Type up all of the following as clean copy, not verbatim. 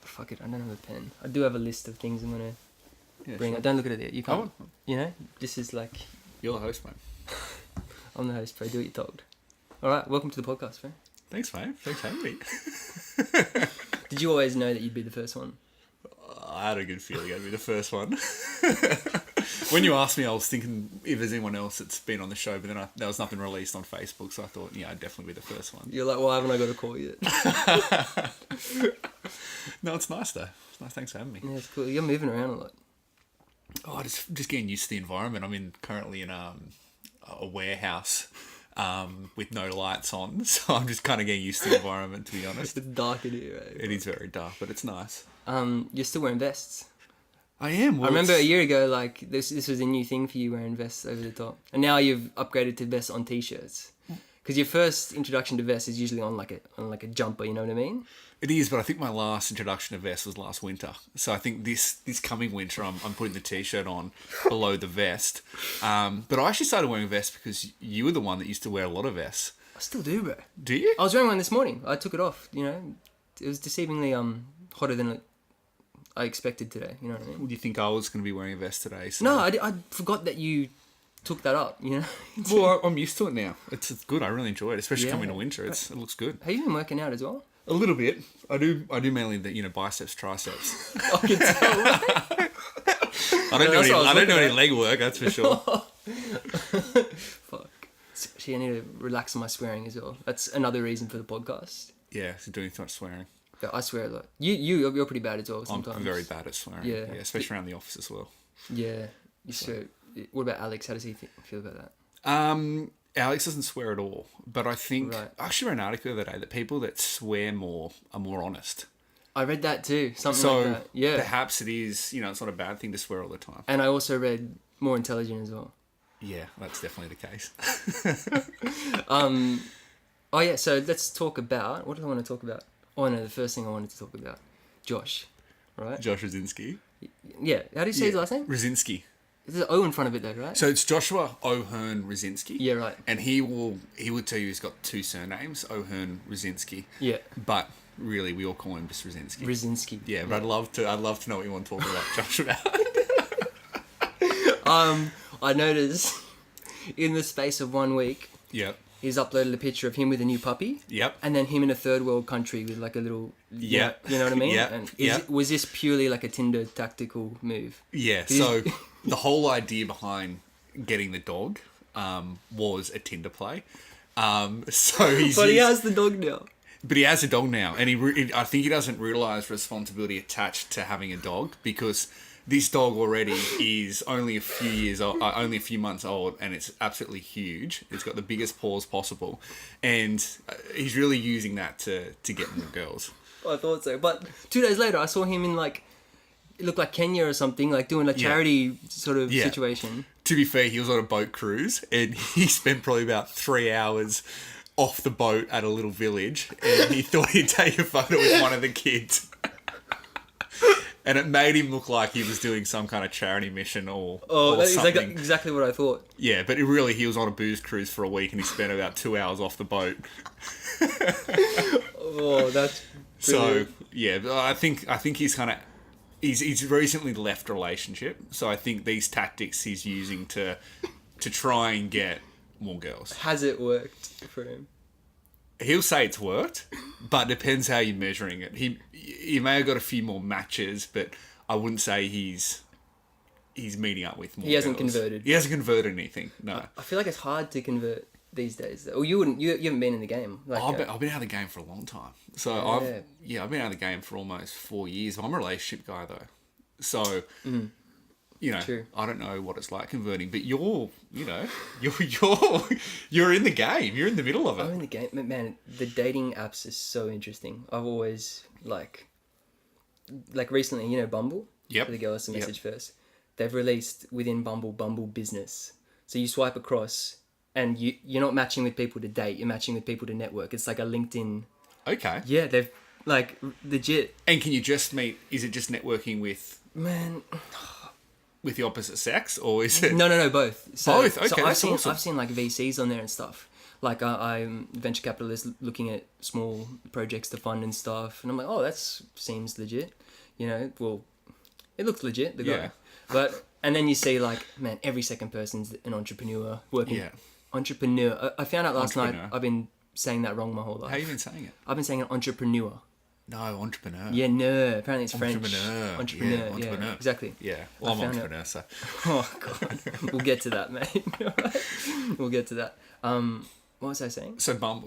Fuck it, I don't have a pen. I do have a list of things I'm gonna bring. Sure. Don't look at it yet. You can't. You know, this is like. You're the host, mate. I'm the host, bro. Do what you're told. All right, welcome to the podcast, bro. Thanks, mate. Thanks for having me. Did you always know that you'd be the first one? I had a good feeling I'd be the first one. When you asked me, I was thinking if there's anyone else that's been on the show, but then there was nothing released on Facebook, so I thought, yeah, I'd definitely be the first one. You're like, why haven't I got a call yet? No, it's nice though. It's nice. Thanks for having me. Yeah, it's cool. You're moving around a lot. Oh, just getting used to the environment. I'm currently in a warehouse with no lights on, so I'm just kind of getting used to the environment, to be honest. It's dark in here, right? It is very dark, but it's nice. You're still wearing vests. I am. Well, I remember a year ago, like this was a new thing for you, wearing vests over the top, and now you've upgraded to vests on t-shirts. Because your first introduction to vests is usually on like a jumper, you know what I mean? It is, but I think my last introduction to vests was last winter. So I think this coming winter, I'm putting the t-shirt on below the vest. But I actually started wearing vests because you were the one that used to wear a lot of vests. I still do, bro. Do you? I was wearing one this morning. I took it off. You know, it was deceivingly hotter than I expected today. You know what I mean? Would you think I was going to be wearing a vest today? So... No, I forgot that you took that up. You know. Well, I'm used to it now. It's good. I really enjoy it, especially coming to winter. It looks good. Have you been working out as well? A little bit. I do mainly the biceps, triceps. I can tell. Right? I don't do any leg work. That's for sure. Fuck. See, I need to relax on my swearing as well. That's another reason for the podcast. Yeah, so doing too much swearing. Yeah, I swear a lot. You're pretty bad as well sometimes. I'm very bad at swearing. Yeah, especially around the office as well. Yeah, you swear. What about Alex? How does he feel about that? Alex doesn't swear at all, but I think I actually read an article the other day that people that swear more are more honest. I read that too, something like that. Yeah, perhaps it is. It's not a bad thing to swear all the time. And I also read more intelligent as well. Yeah, that's definitely the case. Oh yeah, so let's talk about what do I want to talk about? Oh no, the first thing I wanted to talk about, Josh, right? Josh Rosinski. Yeah, how do you say his last name? Rosinski. There's an O in front of it though, right? So it's Joshua O'Hearn Rosinski. Yeah, right. And he will tell you he's got two surnames, O'Hearn Rosinski. Yeah. But really, we all call him just Rosinski. Rosinski. Yeah, but I'd love to know what you want to talk about Josh about. I noticed in the space of 1 week. Yep. He's uploaded a picture of him with a new puppy. Yep. And then him in a third world country with like a little... Yep. You know what I mean? Yep. And yep. Was this purely like a Tinder tactical move? Yeah. So the whole idea behind getting the dog was a Tinder play. So he has the dog now. But he has a dog now. And I think he doesn't realise responsibility attached to having a dog because... This dog already is only a few months old, and it's absolutely huge. It's got the biggest paws possible, and he's really using that to get more girls. I thought so, but 2 days later, I saw him in it looked like Kenya or something, like doing a charity sort of situation. To be fair, he was on a boat cruise, and he spent probably about 3 hours off the boat at a little village, and he thought he'd take a photo with one of the kids. And it made him look like he was doing some kind of charity mission or something. Exactly what I thought. Yeah, but he was on a booze cruise for a week and he spent about 2 hours off the boat. Oh, that's brilliant. So yeah, I think he's recently left a relationship. So I think these tactics he's using to try and get more girls. Has it worked for him? He'll say it's worked, but it depends how you're measuring it. He may have got a few more matches, but I wouldn't say he's meeting up with more. He hasn't girls. converted. He hasn't converted anything. No. I feel like it's hard to convert these days. Or you wouldn't. You haven't been in the game. I've been out of the game for a long time. So I've been out of the game for almost 4 years. I'm a relationship guy though, so. True. I don't know what it's like converting, but you're in the game. You're in the middle of it. I'm in the game, man. The dating apps is so interesting. I've always like recently, Bumble. Yep. For the girl has to message first. They've released within Bumble Business. So you swipe across, and you're not matching with people to date. You're matching with people to network. It's like a LinkedIn. Okay. Yeah, they've legit. And can you just meet? Is it just networking with? Man. With the opposite sex, or is it... No, both. Both? Okay, so that's awesome. I've seen like VCs on there and stuff. like I'm venture capitalist looking at small projects to fund and stuff, and I'm like, oh, that seems legit, you know. Well, it looks legit, the guy, Yeah. but and then you see like, man, every second person's an entrepreneur working. Yeah. Entrepreneur. I found out last night Entrepreneur. I've been saying that wrong my whole life. How you been saying it? I've been saying an entrepreneur. No, entrepreneur. Yeah, no. Apparently it's French. Entrepreneur. Entrepreneur. Yeah, entrepreneur. Yeah, exactly. Yeah. Well, I'm an found out- entrepreneur, so. Oh god, we'll get to that, mate. We'll get to that. What was I saying? So the Bumble.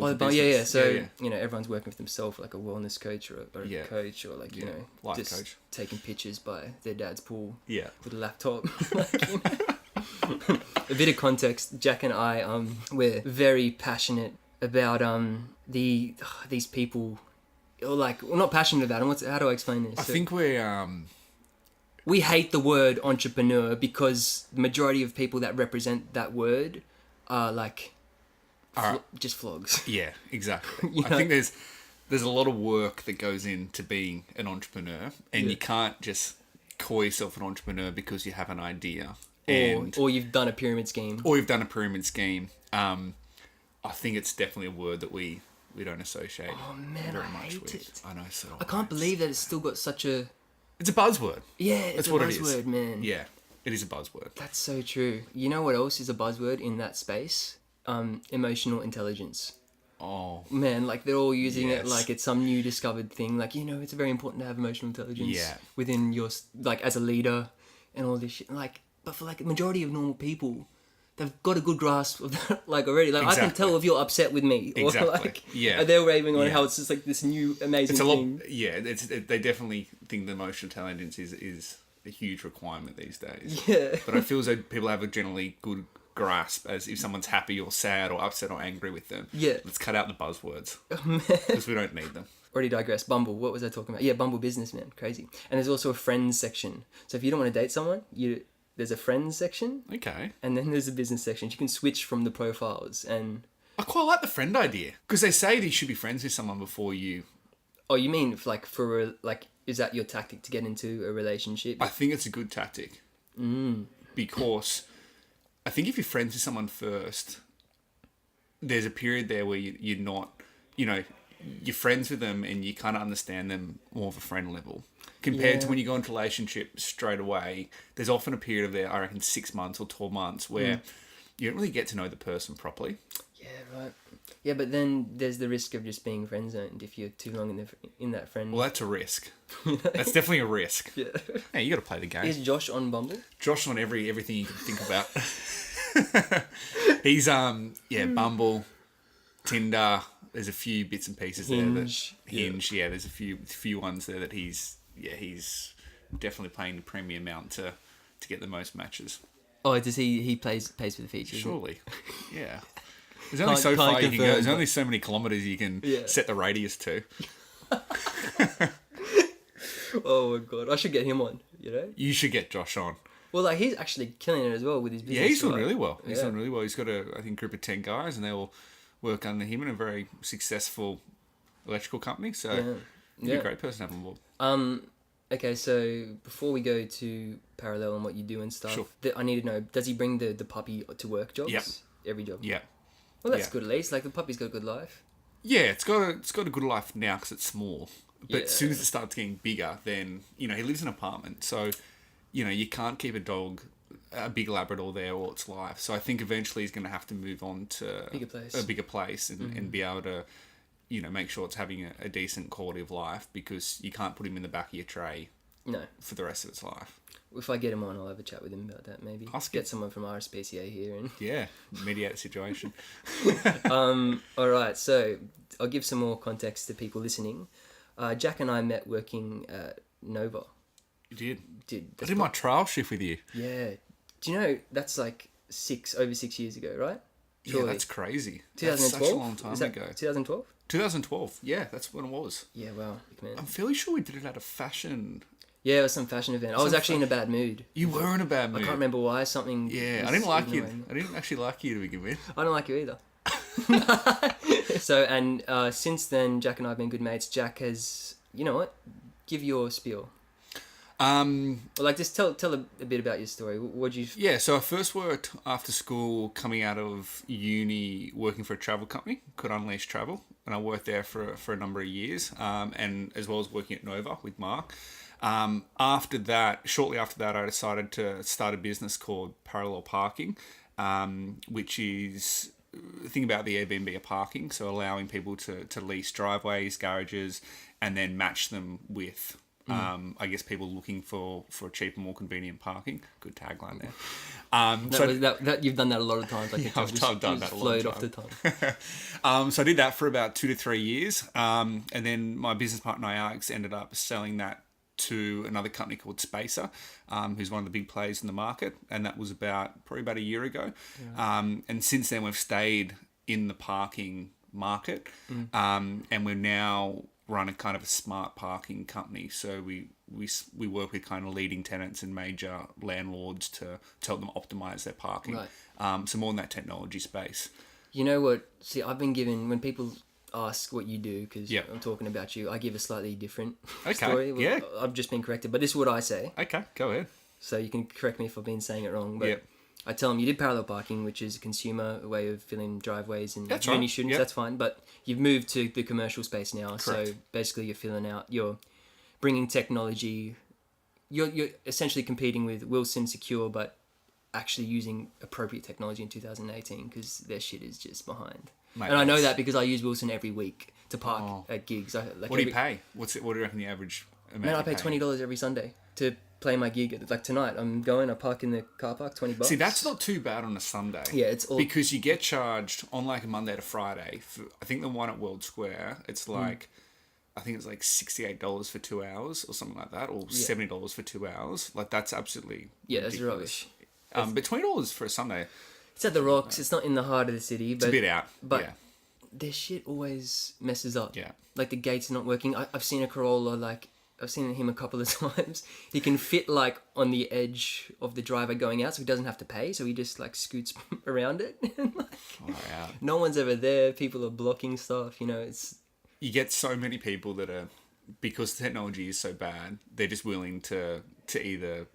Oh, for yeah, yeah. business. So yeah. you know, everyone's working with themselves, like a wellness coach or a Yeah. coach, or like you Yeah. know, Life just coach. taking pictures by their dad's pool Yeah. with a laptop. Like, you know. A bit of context: Jack and I, we're very passionate about these people. Or like, we're not passionate about them. How do I explain this? I think we're We hate the word entrepreneur because the majority of people that represent that word are like just flogs. Yeah, exactly. You I know? think there's a lot of work that goes into being an entrepreneur, and Yeah. you can't just call yourself an entrepreneur because you have an idea Or you've done a pyramid scheme. or you've done a pyramid scheme. I think it's definitely a word that we don't associate Man, very I much hate with. it. I know, so I can't believe that it's still got such a... it's a buzzword. Yeah, it's That's a what it buzzword, is. man. Yeah, it is a buzzword. That's so true. You know what else is a buzzword in that space? Emotional intelligence. Oh, Man, like they're all using it Yes. like it's some new discovered thing. Like, you know, it's very important to have emotional intelligence Yeah. within your, like, as a leader and all this shit. Like, but for like a majority of normal people, they've got a good grasp of that, like already. Like, I can Exactly. tell if you're upset with me. Or Exactly. like, Yeah. they're raving on Yeah. how it's just like this new amazing it's a lot. thing. Yeah, they definitely think the emotional intelligence is a huge requirement these days. Yeah. But I feel as though people have a generally good grasp as if someone's happy or sad or upset or angry with them. Yeah. Let's cut out the buzzwords Oh, because we don't need them. Already digress. Bumble. What was I talking about? Yeah, Bumble Business, man. Crazy. And there's also a friends section. So if you don't want to date someone, there's a friends section, Okay. and then there's a business section. You can switch from the profiles. And I quite like the friend idea because they say that you should be friends with someone before you. oh, you mean if, like is that your tactic to get into a relationship? I think it's a good tactic because I think if you're friends with someone first, there's a period there where you're not, you know, you're friends with them and you kind of understand them more of a friend level. Compared to Yeah. when you go into a relationship straight away, there's often a period of there, I reckon 6 months or 12 months where you don't really get to know the person properly. Yeah, right. Yeah, but then there's the risk of just being friend zoned if you're too long in that friend. Well, that's a risk. That's definitely a risk. Yeah. Hey, you got to play the game. Is Josh on Bumble? Josh on everything you can think about. He's Bumble, Tinder. There's a few bits and pieces Hinge. there. Hinge. Yeah, there's a few ones there that he's definitely paying the premium amount to get the most matches. Oh, does he pays for the features? Surely, yeah. There's only Can't- so far can't you can go. confirm, There's but- only so many kilometers you can Yeah. set the radius to. Oh my god, I should get him on. You know. You should get Josh on. Well, like he's actually killing it as well with his business. Yeah, he's doing right? really well. He's Yeah. doing really well. He's got I think, group of 10 guys, and they all work under him in a very successful electrical company. So, he'd be Yeah. a great person to have on board. Okay, so before we go to parallel and what you do and stuff, Sure. I need to know: does he bring the puppy to work jobs? Yep. Every job. Yeah. Well, that's Yeah. good at least. Like the puppy's got a good life. Yeah, it's got a good life now because it's small. But Yeah. as soon as it starts getting bigger, then, you know, he lives in an apartment. So, you know, you can't keep a dog, a big Labrador there all its life. So I think eventually he's going to have to move on to a bigger place and be able to, you know, make sure it's having a decent quality of life because you can't put him in the back of your tray No. for the rest of its life. If I get him on, I'll have a chat with him about that. Maybe Ask get him. someone from RSPCA here and. Yeah, mediate the situation. All right, so I'll give some more context to people listening. Jack and I met working at Nova. You did. I That's did my trial shift with you. Yeah. Do you know that's like over 6 years ago, right? Yeah, that's crazy. 2012. That's such a long time Is that ago. 2012? 2012. Yeah, that's when it was. Yeah, wow, man. I'm fairly sure we did it at a fashion. Yeah, it was some fashion event. I was actually in a bad mood. You were in a bad mood. I can't remember why. Something. Yeah, was I didn't like eating you. away. I didn't actually like you to begin with. I don't like you either. So, and since then, Jack and I have been good mates. Jack has, you know what? Give your spiel. Or like, just tell a bit about your story. What'd you? Yeah, so I first worked after school, coming out of uni, working for a travel company called Unleash Travel, and I worked there for a number of years, and as well as working at Nova with Mark. Shortly after that, I decided to start a business called Parallel Parking, which is the thing about the Airbnb of parking, so allowing people to lease driveways, garages, and then match them with I guess people looking for cheaper, more convenient parking. Good tagline there. You've done that a lot of times. Like, I've done that a lot of off the tongue. So I did that for about 2 to 3 years, and then my business partner Alex ended up selling that to another company called Baseup, who's one of the big players in the market, and that was probably about a year ago. Yeah. And since then we've stayed in the parking market, and we're now run a kind of a smart parking company. So we work with kind of leading tenants and major landlords to help them optimize their parking. Right. So more in that technology space. You know what? See, I've been given, when people ask what you do, because I'm talking about you, I give a slightly different story. Yeah. I've just been corrected, but this is what I say. Okay, go ahead. So you can correct me if I've been saying it wrong. But I tell them you did parallel parking, which is a consumer way of filling driveways and uni students. That's fine. But you've moved to the commercial space now. Correct. So basically you're bringing technology. You're essentially competing with Wilson Secure, but actually using appropriate technology in 2018, because their shit is just behind. Mate, and I know that because I use Wilson every week to park at gigs. What do you pay? What do you reckon the average amount? Man, I pay $20 every Sunday to play my gig. Like tonight, I park in the car park, $20. See, that's not too bad on a Sunday. Yeah, it's all... Because you get charged on like a Monday to Friday. I think the one at World Square, it's like... I think it's like $68 for 2 hours or something like that, or $70 for 2 hours. Like, that's absolutely that's rubbish. But $20 for a Sunday... It's at the Rocks. It's not in the heart of the city. But, it's a bit out. But their shit always messes up. Yeah. Like, the gates are not working. I've seen a Corolla, like... I've seen him a couple of times. He can fit, like, on the edge of the driver going out, so he doesn't have to pay. So he just, like, scoots around it. No one's ever there. People are blocking stuff. You know, it's... You get so many people that are... Because the technology is so bad, they're just willing to either,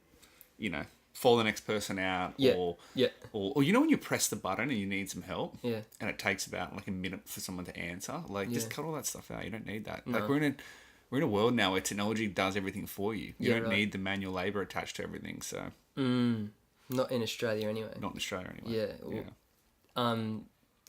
you know... follow the next person out, or you know when you press the button and you need some help, and it takes about like a minute for someone to answer, like just cut all that stuff out. You don't need that. No. Like we're in a world now where technology does everything for you. You don't need the manual labor attached to everything. So not in Australia anyway. Not in Australia anyway.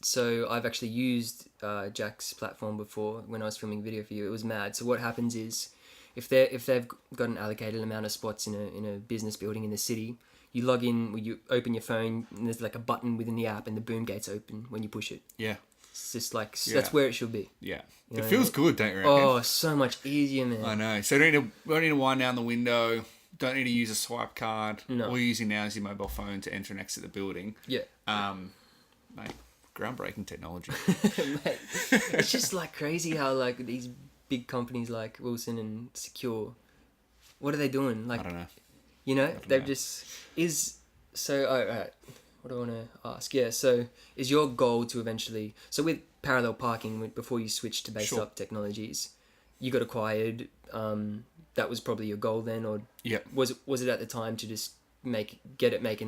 So I've actually used Jack's platform before when I was filming video for you. It was mad. So what happens is, if they've got an allocated amount of spots in a business building in the city, you log in, you open your phone, and there's like a button within the app, and the boom gates open when you push it. Yeah. It's just like that's where it should be. Yeah. It feels good, don't you reckon? Oh, so much easier, man. I know. So don't need to wind down the window. Don't need to use a swipe card. No. All you're using now is your mobile phone to enter and exit the building. Yeah. Mate, groundbreaking technology. Mate, it's just like crazy how like these big companies like Wilson and Secure, what are they doing? Like, I don't know. You know, they've just alright. What do I want to ask? Yeah, so is your goal to eventually... So with parallel parking, before you switched to Baseup Technologies, you got acquired. That was probably your goal then, or was it at the time to just making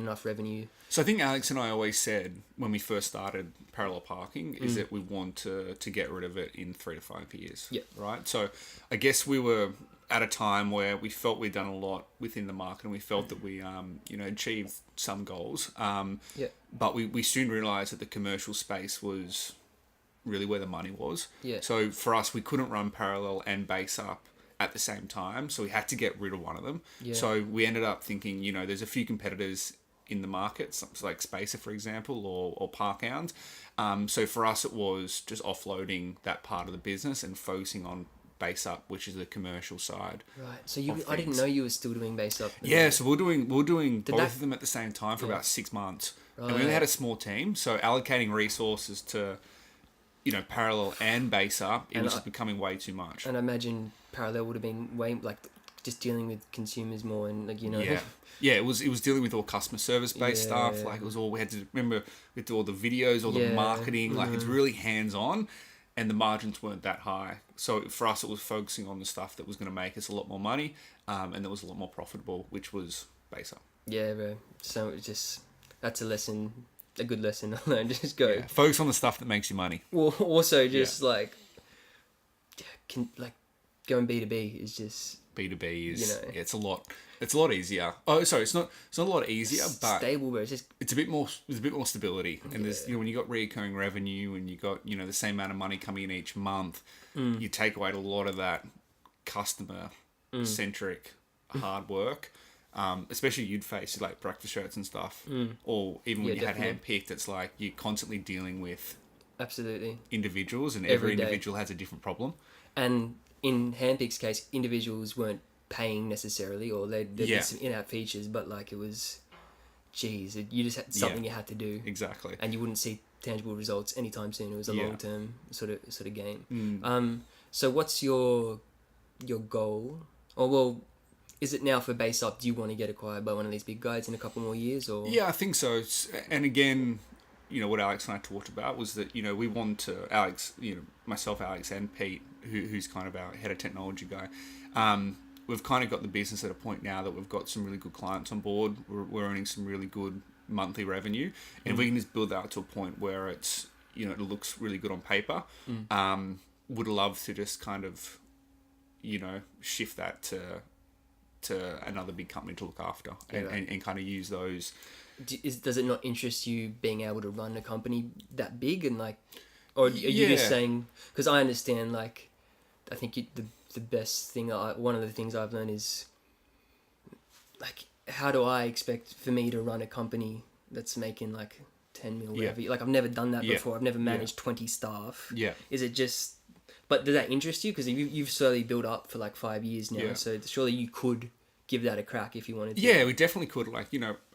enough revenue? So I think Alex and I always said when we first started parallel parking is that we want to get rid of it in 3 to 5 years. Yeah. Right. So I guess we were at a time where we felt we'd done a lot within the market, and we felt that we achieved some goals. But we soon realised that the commercial space was really where the money was. Yeah. So for us, we couldn't run parallel and Baseup at the same time, so we had to get rid of one of them. Yeah. So we ended up thinking, there's a few competitors in the market, something like Spacer, for example, or Parkhound. So for us, it was just offloading that part of the business and focusing on Baseup, which is the commercial side. Right. So I didn't know you were still doing Baseup. Yeah. So we're doing both of them at the same time for about 6 months, and we only had a small team. So allocating resources to, parallel and Baseup, it was just becoming way too much. And I imagine parallel would have been way like just dealing with consumers more, and Yeah, it was dealing with all customer service based stuff. Like it was all we had to do all the videos, all the marketing. Like it's really hands on, and the margins weren't that high. So for us, it was focusing on the stuff that was going to make us a lot more money, and that was a lot more profitable, which was Baseup. Yeah, bro. So it's just, that's a lesson, a good lesson I learned. Just go. Yeah. Focus on the stuff that makes you money. Well, also just like going B2B is just B2B is, you know, it's a lot easier. Oh, sorry, it's not a lot easier, but stable, bro. It's just it's a bit more stability. And there's, when you got recurring revenue and you got, the same amount of money coming in each month, you take away a lot of that customer centric hard work. Especially you'd face like breakfast shirts and stuff, or even when you had handpicked, it's like you're constantly dealing with absolutely individuals, and every individual has a different problem. And in Handpick's case, individuals weren't paying necessarily, or they did some in-app features, but like it was, geez, you just had something you had to do Exactly, and you wouldn't see tangible results anytime soon. It was a long-term sort of game. So what's your goal? Or well, is it now for Baseup? Do you want to get acquired by one of these big guys in a couple more years? Or yeah, I think so. And again, what Alex and I talked about was that we want to Alex, myself, Alex, and Pete, who's kind of our head of technology guy. We've kind of got the business at a point now that we've got some really good clients on board. We're earning some really good monthly revenue, and if we can just build that to a point where it's it looks really good on paper. Would love to just kind of shift that to another big company to look after and kind of use those. Does it not interest you being able to run a company that big and like, or are you just saying, because I understand, like, I think the best thing, one of the things I've learned is like, how do I expect for me to run a company that's making like 10 mil revenue? Like I've never done that before. I've never managed 20 staff. Is it just, but does that interest you? Because you've slowly built up for like 5 years now, so surely you could give that a crack if you wanted to. Yeah, we definitely could. Like,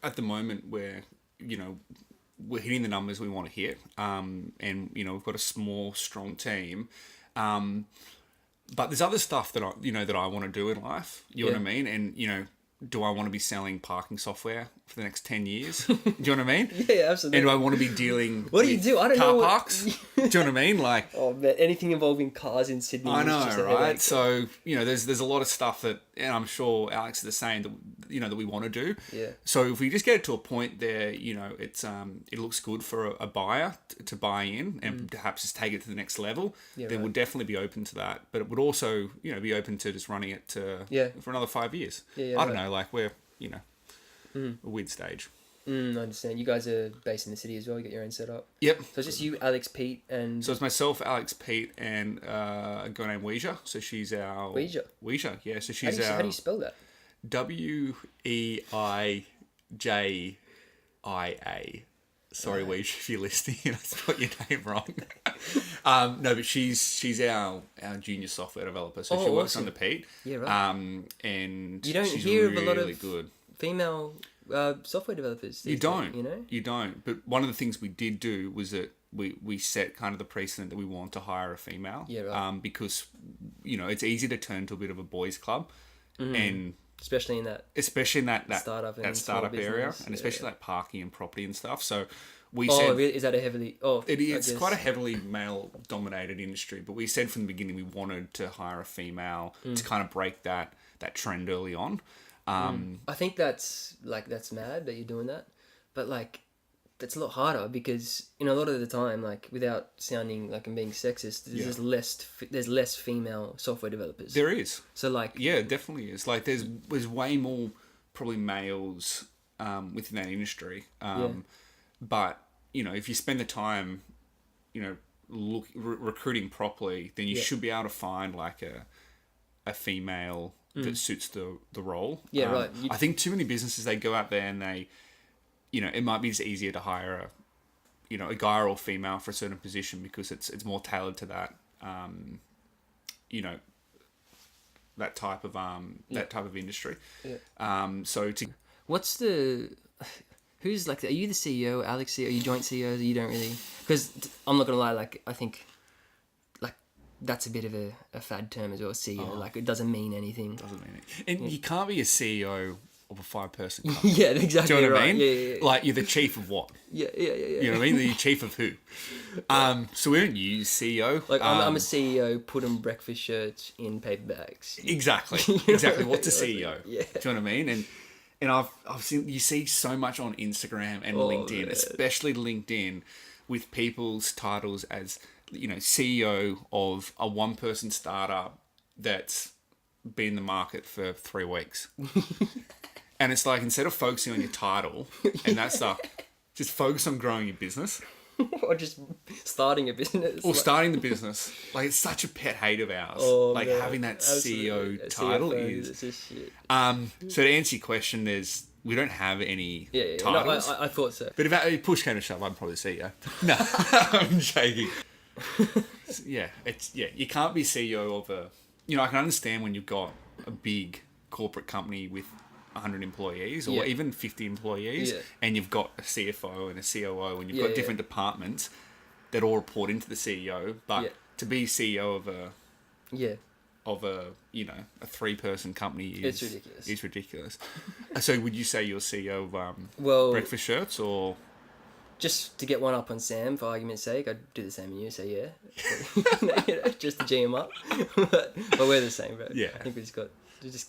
at the moment we're hitting the numbers we want to hit, and we've got a small, strong team, but there's other stuff that I want to do in life. You know what I mean? And do I want to be selling parking software for the next 10 years? Do you know what I mean? Yeah, absolutely. And do I want to be dealing what do you do? I don't car know. Parks? Do you know what I mean? Like, oh man, anything involving cars in Sydney. I know, is just right? So there's a lot of stuff that, and I'm sure Alex is the same, that that we want to do. Yeah. So if we just get it to a point there, it's it looks good for a buyer to buy in and perhaps just take it to the next level, then we'll definitely be open to that. But it would also be open to just running it for another 5 years. I don't know, like we're a weird stage. I understand. You guys are based in the city as well. You got your own setup. Yep. So it's just you, Alex, Pete, and... So it's myself, Alex, Pete, and a girl named Weija. So she's our... Weija, yeah. So she's how do you spell that? Weija. Sorry, Weija, if you're listening and I spelled your name wrong. No, but she's our junior software developer. So she works under Pete. Yeah, right. And you don't she's hear really, of a lot really of good. Female software developers. You don't. Days, You don't. But one of the things we did do was that we set kind of the precedent that we want to hire a female. Yeah, right. Because it's easy to turn to a bit of a boys' club, and especially in that startup area, and especially like parking and property and stuff. So we said, really? Is that a heavily? It's quite a heavily male-dominated industry. But we said from the beginning we wanted to hire a female to kind of break that trend early on. I think that's mad that you're doing that, but like that's a lot harder because a lot of the time, like without sounding like I'm being sexist, there's less female software developers. There is. So like it definitely is. Like there's way more probably males within that industry. But if you spend the time, recruiting properly, then you should be able to find like a female that suits the role. Yeah, right. I think too many businesses, they go out there and they, it might be just easier to hire a guy or female for a certain position because it's more tailored to that, that type of industry. Yeah. Who's like, are you the CEO, Alex? Are you joint CEOs? You don't really, because I'm not gonna lie, like I think. That's a bit of a fad term as well, CEO. Like, it doesn't mean anything. And you can't be a CEO of a 5-person company. Yeah, exactly. Do you know what right. I mean? Yeah. Like, you're the chief of what? Yeah. You know what I mean? The chief of who? So we don't use CEO. Like I'm a CEO putting breakfast shirts in paper bags. Exactly. Exactly. What's a CEO? Yeah. Do you know what I mean? And I've seen, you see so much on Instagram and LinkedIn, man. especially LinkedIn, with people's titles as, you know, CEO of a 1-person startup that's been in the market for 3 weeks. And it's like, instead of focusing on your title and that stuff, just focus on growing your business. Or just starting a business. Or starting the business. Like, it's such a pet hate of ours. Like, man. having that Absolutely. CEO title CFO, is... it's just shit. So to answer your question, we don't have any titles. No, I thought so. But if push came to shove, I'd probably CEO. No, I'm joking. You can't be CEO of a... You know, I can understand when you've got a big corporate company with 100 employees or even 50 employees, and you've got a CFO and a COO, and you've got different departments that all report into the CEO. But to be CEO of a a 3-person company is ridiculous. Is ridiculous. So would you say you're CEO of breakfast shirts, or just to get one up on Sam, for argument's sake? I'd do the same as you, say just to G him up. but we're the same, bro. Yeah. I think we just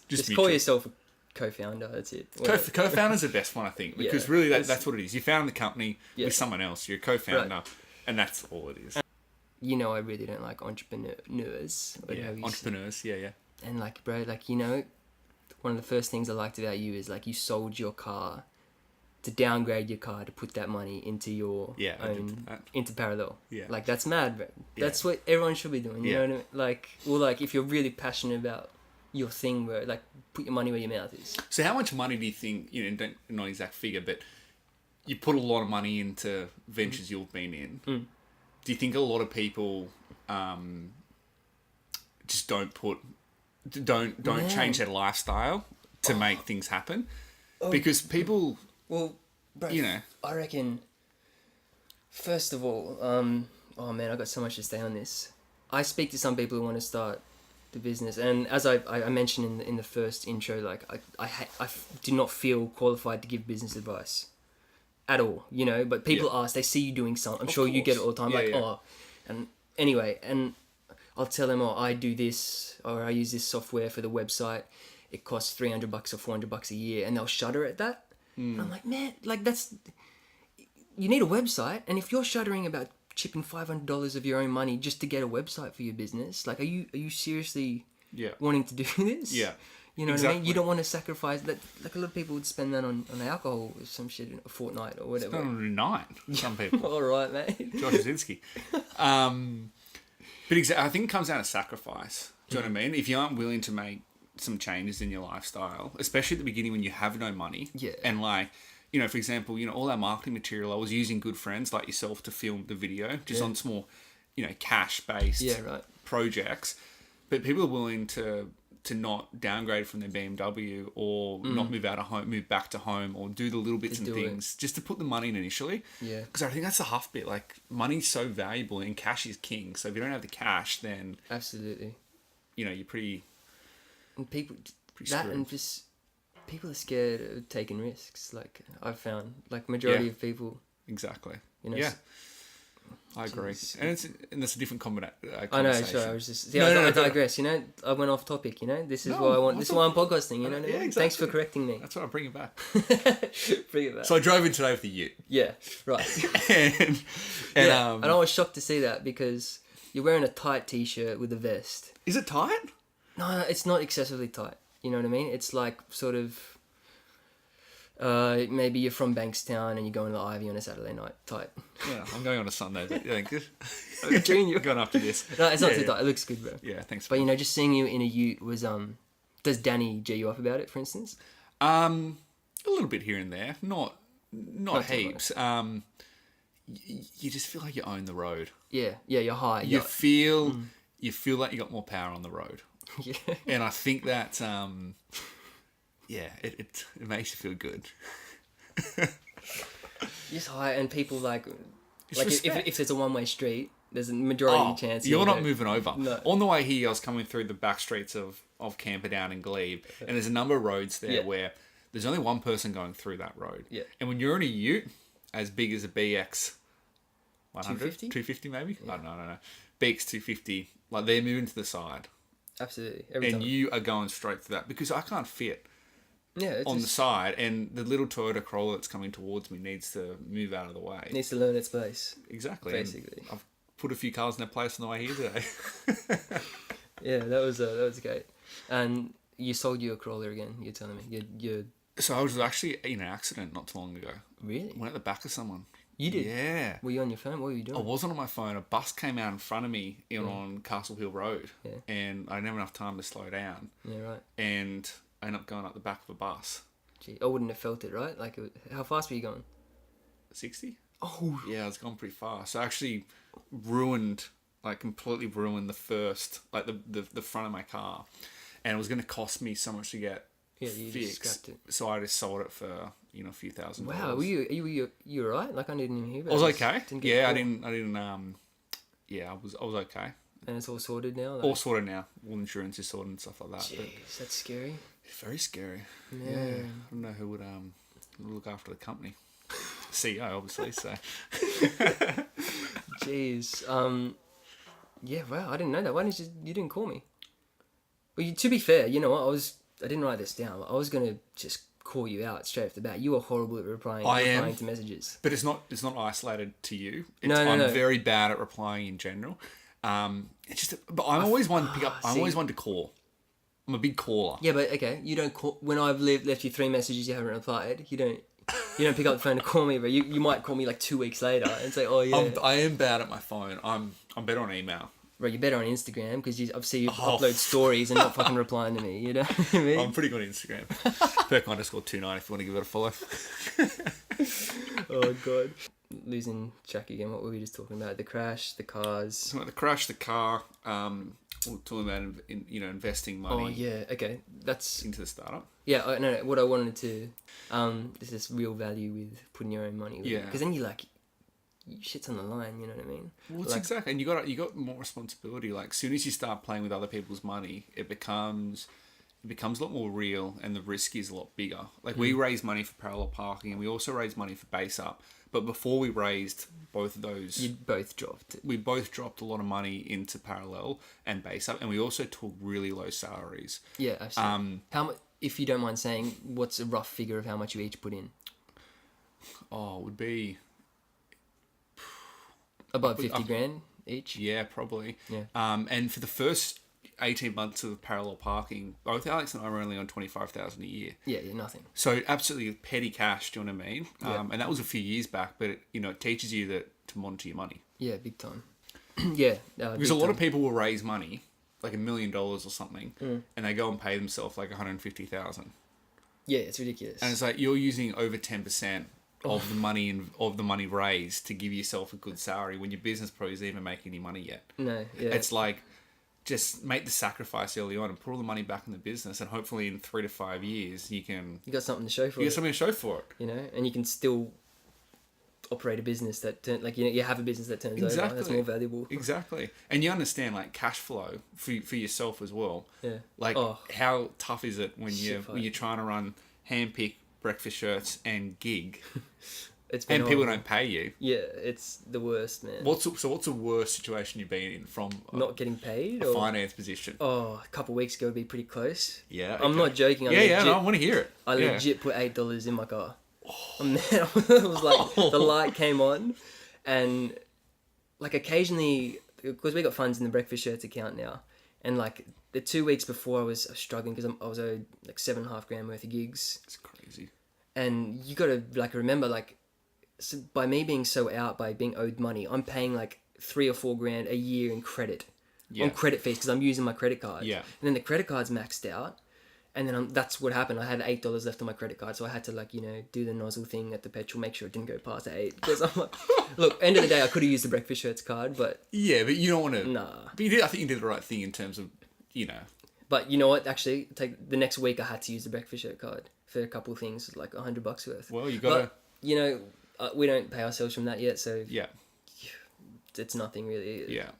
Just call mutual. yourself a co-founder. That's it. Co-founder's the best one, I think, because really that's what it is. You found the company with someone else. You're a co-founder, and that's all it is. You know, I really don't like entrepreneurs. Entrepreneurs. Yeah. And like, bro, like, you know, one of the first things I liked about you is like you sold your car to downgrade your car to put that money into your own, into parallel. Yeah. Like, that's mad, bro. That's what everyone should be doing. You know what I mean? Like, or like if you're really passionate about your thing, bro, like put your money where your mouth is. So how much money do you think, you know, not an exact figure, but you put a lot of money into ventures you've been in. Do you think a lot of people just don't change their lifestyle to make things happen? Because people, well, bro, you know, I reckon, first of all, oh man, I got so much to say on this. I speak to some people who want to start the business, and as I mentioned in the first intro, like I do not feel qualified to give business advice at all, you know, but people ask, they see you doing something, I'm sure you get it all the time, and anyway, and I'll tell them, I do this, or I use this software for the website, it costs $300 or $400 a year, and they'll shudder at that. And I'm like, man, like you need a website, and if you're shuddering about chipping $500 of your own money just to get a website for your business, like, are you seriously wanting to do this? Yeah. You know what I mean? You don't want to sacrifice that. Like, a lot of people would spend that on alcohol or some shit in a fortnight or whatever. Spend on a night, some people. All right, mate. Josh Azinski. But I think it comes down to sacrifice. Do you know what I mean? If you aren't willing to make some changes in your lifestyle, especially at the beginning when you have no money. Yeah. And like, you know, for example, you know, all our marketing material, I was using good friends like yourself to film the video, just on small, you know, cash-based projects. But people are willing to not downgrade from their BMW or not move out of home, move back to home, or do the little bits and things just to put the money in initially. Yeah. Because I think that's the half bit. Like, money's so valuable and cash is king. So if you don't have the cash, then absolutely, you know, you're pretty. And people screwed. And just people are scared of taking risks. Like, I've found, like, majority of people. Exactly. You know. Yeah. I agree, and that's a different conversation. I know. Sorry, I was just. I digress. You know, I went off topic. You know, this is why I want. This is why I'm podcasting. You know what I mean? Exactly. Thanks for correcting me. That's why I'm bringing it back. Bring it back. So I drove in today with the Ute. Yeah. Right. and and I was shocked to see that because you're wearing a tight t-shirt with a vest. Is it tight? No, it's not excessively tight. You know what I mean? It's like sort of. Maybe you're from Bankstown and you're going to the Ivy on a Saturday night. Tight. Yeah, I'm going on a Sunday. But yeah, good. Junior. Going after this. No, it's not too tight. It looks good, bro. Yeah, thanks. But you know, just seeing you in a Ute was Does Danny G you up about it, for instance? A little bit here and there. Not heaps. You just feel like you own the road. Yeah, you're high. You feel like you got more power on the road. Yeah. And I think that it makes you feel good. Just high, and people like if there's a one-way street, there's a majority chance you're not moving over. No. On the way here, I was coming through the back streets of Camperdown and Glebe, and there's a number of roads there where there's only one person going through that road. Yeah. And when you're in a ute as big as a BX 100, 250? 250 maybe? Yeah. No. BX 250, like they're moving to the side. Absolutely. Every And time. you are going straight through that because I can't fit Yeah, it's on the just side, and the little Toyota Corolla that's coming towards me needs to move out of the way. needs to learn its place. Exactly. Basically. And I've put a few cars in their place on the way here today. Yeah, that was great. And you sold your Corolla again. You're telling me you So I was actually in an accident not too long ago. really? Went at the back of someone. You did? Yeah. Were you on your phone? What were you doing? I wasn't on my phone. A bus came out in front of me on Castle Hill Road. Yeah. And I didn't have enough time to slow down. Yeah, right. And I ended up going up the back of a bus. Gee, I wouldn't have felt it, right? Like, how fast were you going? 60? Oh, Yeah, I was going pretty fast. So I actually completely ruined the first, like the front of my car. And it was going to cost me so much to get yeah, you just fixed. scrapped it. So I just sold it for, a few $1,000s. Wow, were you alright? Like, I didn't even hear about I was this. okay. Didn't get Yeah, I caught. didn't, yeah, I was okay. And it's all sorted now? Like, All sorted now. All insurance is sorted and stuff like that. But jeez, that's scary. it's very scary. Yeah. Yeah. I don't know who would look after the company. CEO, obviously, so. Jeez. Yeah, wow, I didn't know that. Why didn't you didn't call me? Well, to be fair, you know what? I didn't write this down. I was gonna just call you out straight off the bat. You were horrible at replying to messages. But it's not isolated to you. No. I'm very bad at replying in general. It's just, but I'm always one to pick up. I'm always one to call. I'm a big caller. Yeah, but okay, you don't call when I've left you 3 messages you haven't replied. You don't pick up the phone to call me, but you might call me like 2 weeks later and say, "Oh yeah." I am bad at my phone. I'm better on email. Right, you're better on Instagram because I've seen you upload stories and not fucking replying to me. You know what I mean? I'm pretty good on Instagram. Perk_29 if you want to give it a follow. Oh god, losing track again. What were we just talking about? The crash, the cars. So the crash, the car. We're talking about investing money. Oh yeah, okay, that's into the startup. yeah. No, what I wanted to is this real value with putting your own money. Yeah. Because then shit's on the line. You know what I mean? Well, it's exactly, and you got more responsibility. Like, as soon as you start playing with other people's money, it becomes a lot more real, and the risk is a lot bigger. Like, we raise money for parallel parking, and we also raise money for Baseup. But before we raised both of those, You both dropped. we both dropped a lot of money into parallel and Baseup, and we also took really low salaries. Yeah, absolutely. How much? If you don't mind saying, what's a rough figure of how much you each put in? Oh, it would be About 50 grand each. yeah, probably. Yeah. And for the first 18 months of parallel parking, both Alex and I were only on 25,000 a year. Yeah, nothing. So absolutely petty cash, do you know what I mean? Yeah. And that was a few years back, but it teaches you to monitor your money. Yeah, big time. Yeah. Because a lot of people will raise money, like $1 million or something, and they go and pay themselves like 150,000. Yeah, it's ridiculous. And it's like you're using over 10% of the money raised to give yourself a good salary when your business probably isn't even making any money yet. No, yeah. It's like, just make the sacrifice early on and put all the money back in the business, and hopefully in 3 to 5 years you got something to show for you it. get something to show for it. You know, and you can still operate a business that you have a business that turns over. That's more valuable. Exactly. And you understand like cash flow for yourself as well. Yeah. Like how tough is it when you're trying to run handpick breakfast shirts and gig and people don't pay you? Yeah, it's the worst, man. What's the worst situation you've been in from not getting paid a finance position? Oh, a couple of weeks ago would be pretty close. Yeah. Okay. I'm not joking. No, I want to hear it. I legit put $8 in my car. And then it was like the light came on, and like occasionally, because we got funds in the breakfast shirts account now, and like the 2 weeks before I was struggling because I was owed like $7.5 grand worth of gigs. It's crazy. And you gotta like remember, like, so by me being so out, by being owed money, I'm paying like 3 or 4 grand a year in credit on credit fees because I'm using my credit card. Yeah. And then the credit card's maxed out. And then that's what happened. I had $8 left on my credit card, so I had to do the nozzle thing at the petrol, make sure it didn't go past 8. Because I'm like, look, end of the day, I could have used the breakfast shirts card, but yeah, but you don't want to. Nah. But I think you did the right thing in terms of, But you know what? Actually, the next week I had to use the breakfast shirt card for a couple of things, like $100 worth. Well, you gotta. But, we don't pay ourselves from that yet, so Yeah. it's nothing really. Yeah.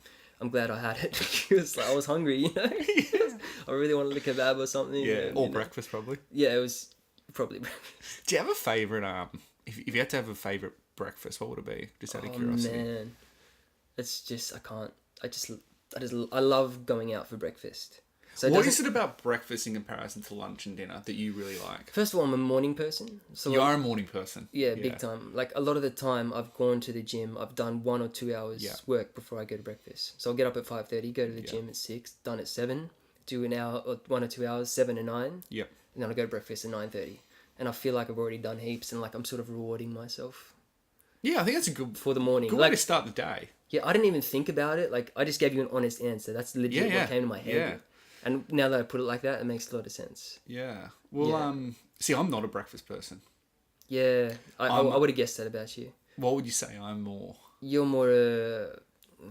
I'm glad I had it because I was hungry, I really wanted a kebab or something. Yeah, or breakfast probably. Yeah, it was Probably breakfast. Do you have a favourite, if you had to have a favourite breakfast, what would it be? Just out of curiosity. Man. It's just, I love going out for breakfast. So What is it about breakfast in comparison to lunch and dinner that you really like? First of all, I'm a morning person. So You are a morning person. Yeah, big time. Like, a lot of the time, I've gone to the gym. I've done 1 or 2 hours work before I go to breakfast. So I'll get up at 5:30, go to the gym at 6, done at 7, do an hour or 1 or 2 hours, 7 to 9. Yep. And then I go to breakfast at 9:30. And I feel like I've already done heaps, and like I'm sort of rewarding myself Yeah, I think that's a good for the morning. way to start the day. Yeah, I didn't even think about it. Like, I just gave you an honest answer. That's legit what came to my head. Yeah. And now that I put it like that, it makes a lot of sense. Yeah. Well, see, I'm not a breakfast person. Yeah, I would have guessed that about you. What would you say I'm more? You're more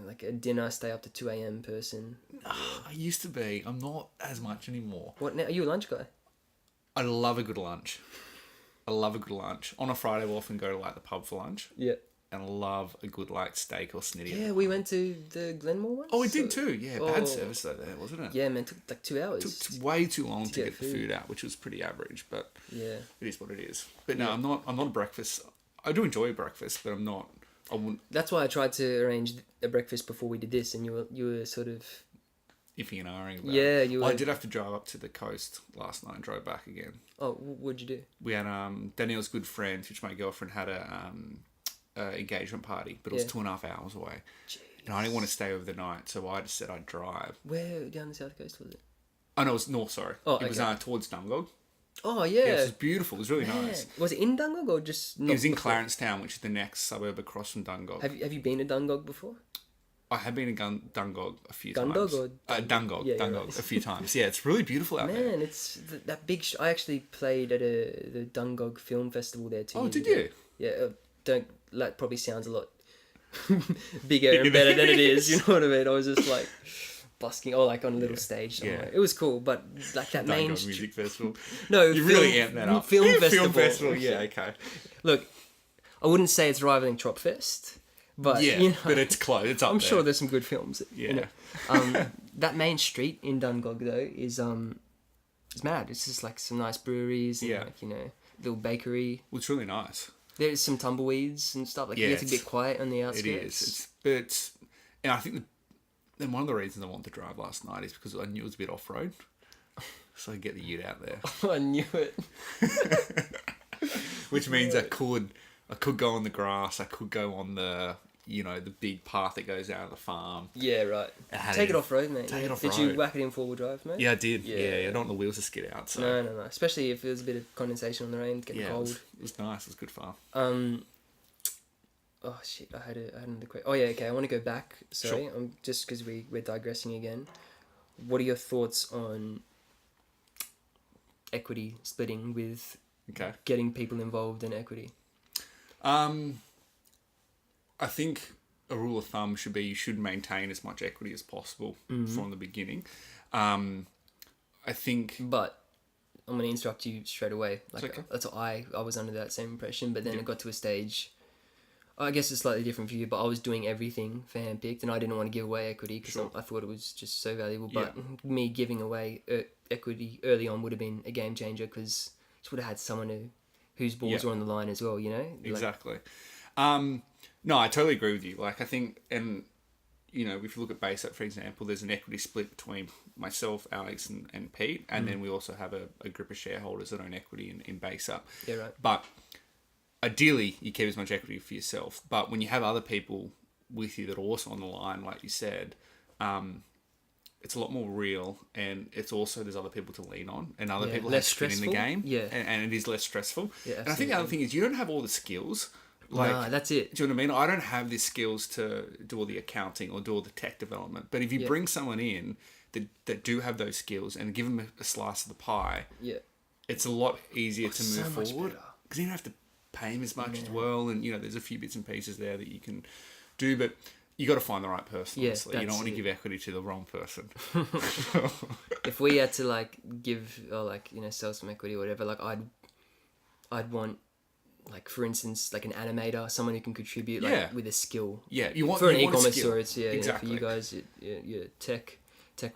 like a dinner, stay up to 2 a.m. person. I used to be. I'm not as much anymore. What now? Are you a lunch guy? I love a good lunch. On a Friday, we'll often go to like the pub for lunch. Yeah. And I love a good like steak or snitty. Yeah, we went to the Glenmore once. Oh, we did too. Yeah, bad service though there, wasn't it? Yeah, man, it took like 2 hours. Took way too long to get the food out, which was pretty average, but yeah, it is what it is. But no, I'm not a breakfast. I do enjoy breakfast, but I wouldn't. That's why I tried to arrange a breakfast before we did this, and you were sort of iffy and ahhing about it. I did have to drive up to the coast last night and drove back again. Oh, what'd you do? We had Danielle's good friends, which my girlfriend had a engagement party, but it was 2.5 hours away. Jeez. And I didn't want to stay over the night, so I just said I'd drive. Where down the south coast was it? Oh no, it was north. Sorry, it was towards Dungog. Oh yeah, it was beautiful. It was really nice. Was it in Dungog or just? It was in Clarence Town, which is the next suburb across from Dungog. Have you been to Dungog before? I have been to Dungog a few times. Dungog? Yeah, Dungog right. A few times. Yeah, it's really beautiful out there. Man, it's that big. I actually played at the Dungog Film Festival there too. Oh, did you? Yeah, that probably sounds a lot bigger and better than it is. You know what I mean? I was just like busking, like on a little stage somewhere. Yeah. It was cool, but like that main music festival. No, you really amped that up. Film festival. Yeah, okay. Look, I wouldn't say it's rivaling Tropfest. But, but it's close. It's up I'm there. sure there's some good films. Yeah. That main street in Dungog though is it's mad. It's just like some nice breweries and like, little bakery. Well, it's really nice. There's some tumbleweeds and stuff. Like, you get to be quiet on the outskirts. It is. And I think then one of the reasons I wanted to drive last night is because I knew it was a bit off road, so I could get the ute out there. I knew it. Which means I could go on the grass. I could go on the the big path that goes out of the farm. Yeah, right. Take it off road, mate. Take it off road. Did you whack it in 4-wheel drive, mate? Yeah, I did. Yeah. I don't want the wheels to skid out. So. No. Especially if there's a bit of condensation on the rain, getting cold. It was nice. It was good fun. Oh shit! I had another question. Oh yeah, okay. I want to go back. Sorry, sure. Just because we're digressing again. What are your thoughts on equity splitting with getting people involved in equity? I think a rule of thumb should be you should maintain as much equity as possible from the beginning. I think... But I'm going to interrupt you straight away. That's what I was under that same impression, but then it got to a stage... I guess it's slightly different for you, but I was doing everything for handpicked, and I didn't want to give away equity because I thought it was just so valuable. But me giving away equity early on would have been a game changer because it would have had someone whose balls were on the line as well, Exactly. No, I totally agree with you. Like, I think, and, if you look at Baseup, for example, there's an equity split between myself, Alex, and Pete, and then we also have a group of shareholders that own equity in Baseup. Yeah, right. But ideally, you keep as much equity for yourself. But when you have other people with you that are also on the line, like you said, it's a lot more real, and it's also there's other people to lean on, and other people have skin in the game, and it is less stressful. Yeah, and I think the other thing is you don't have all the skills. Like, that's it. Do you know what I mean? I don't have the skills to do all the accounting or do all the tech development. But if you bring someone in that do have those skills and give them a slice of the pie, it's a lot easier to move forward because you don't have to pay them as much as well. And there's a few bits and pieces there that you can do, but you got to find the right person. Honestly, you don't want to give equity to the wrong person. If we had to give or sell some equity or whatever, I'd want. Like, for instance, like an animator, someone who can contribute with a skill. Yeah, for an e-commerce store, it's exactly. For you guys, you're tech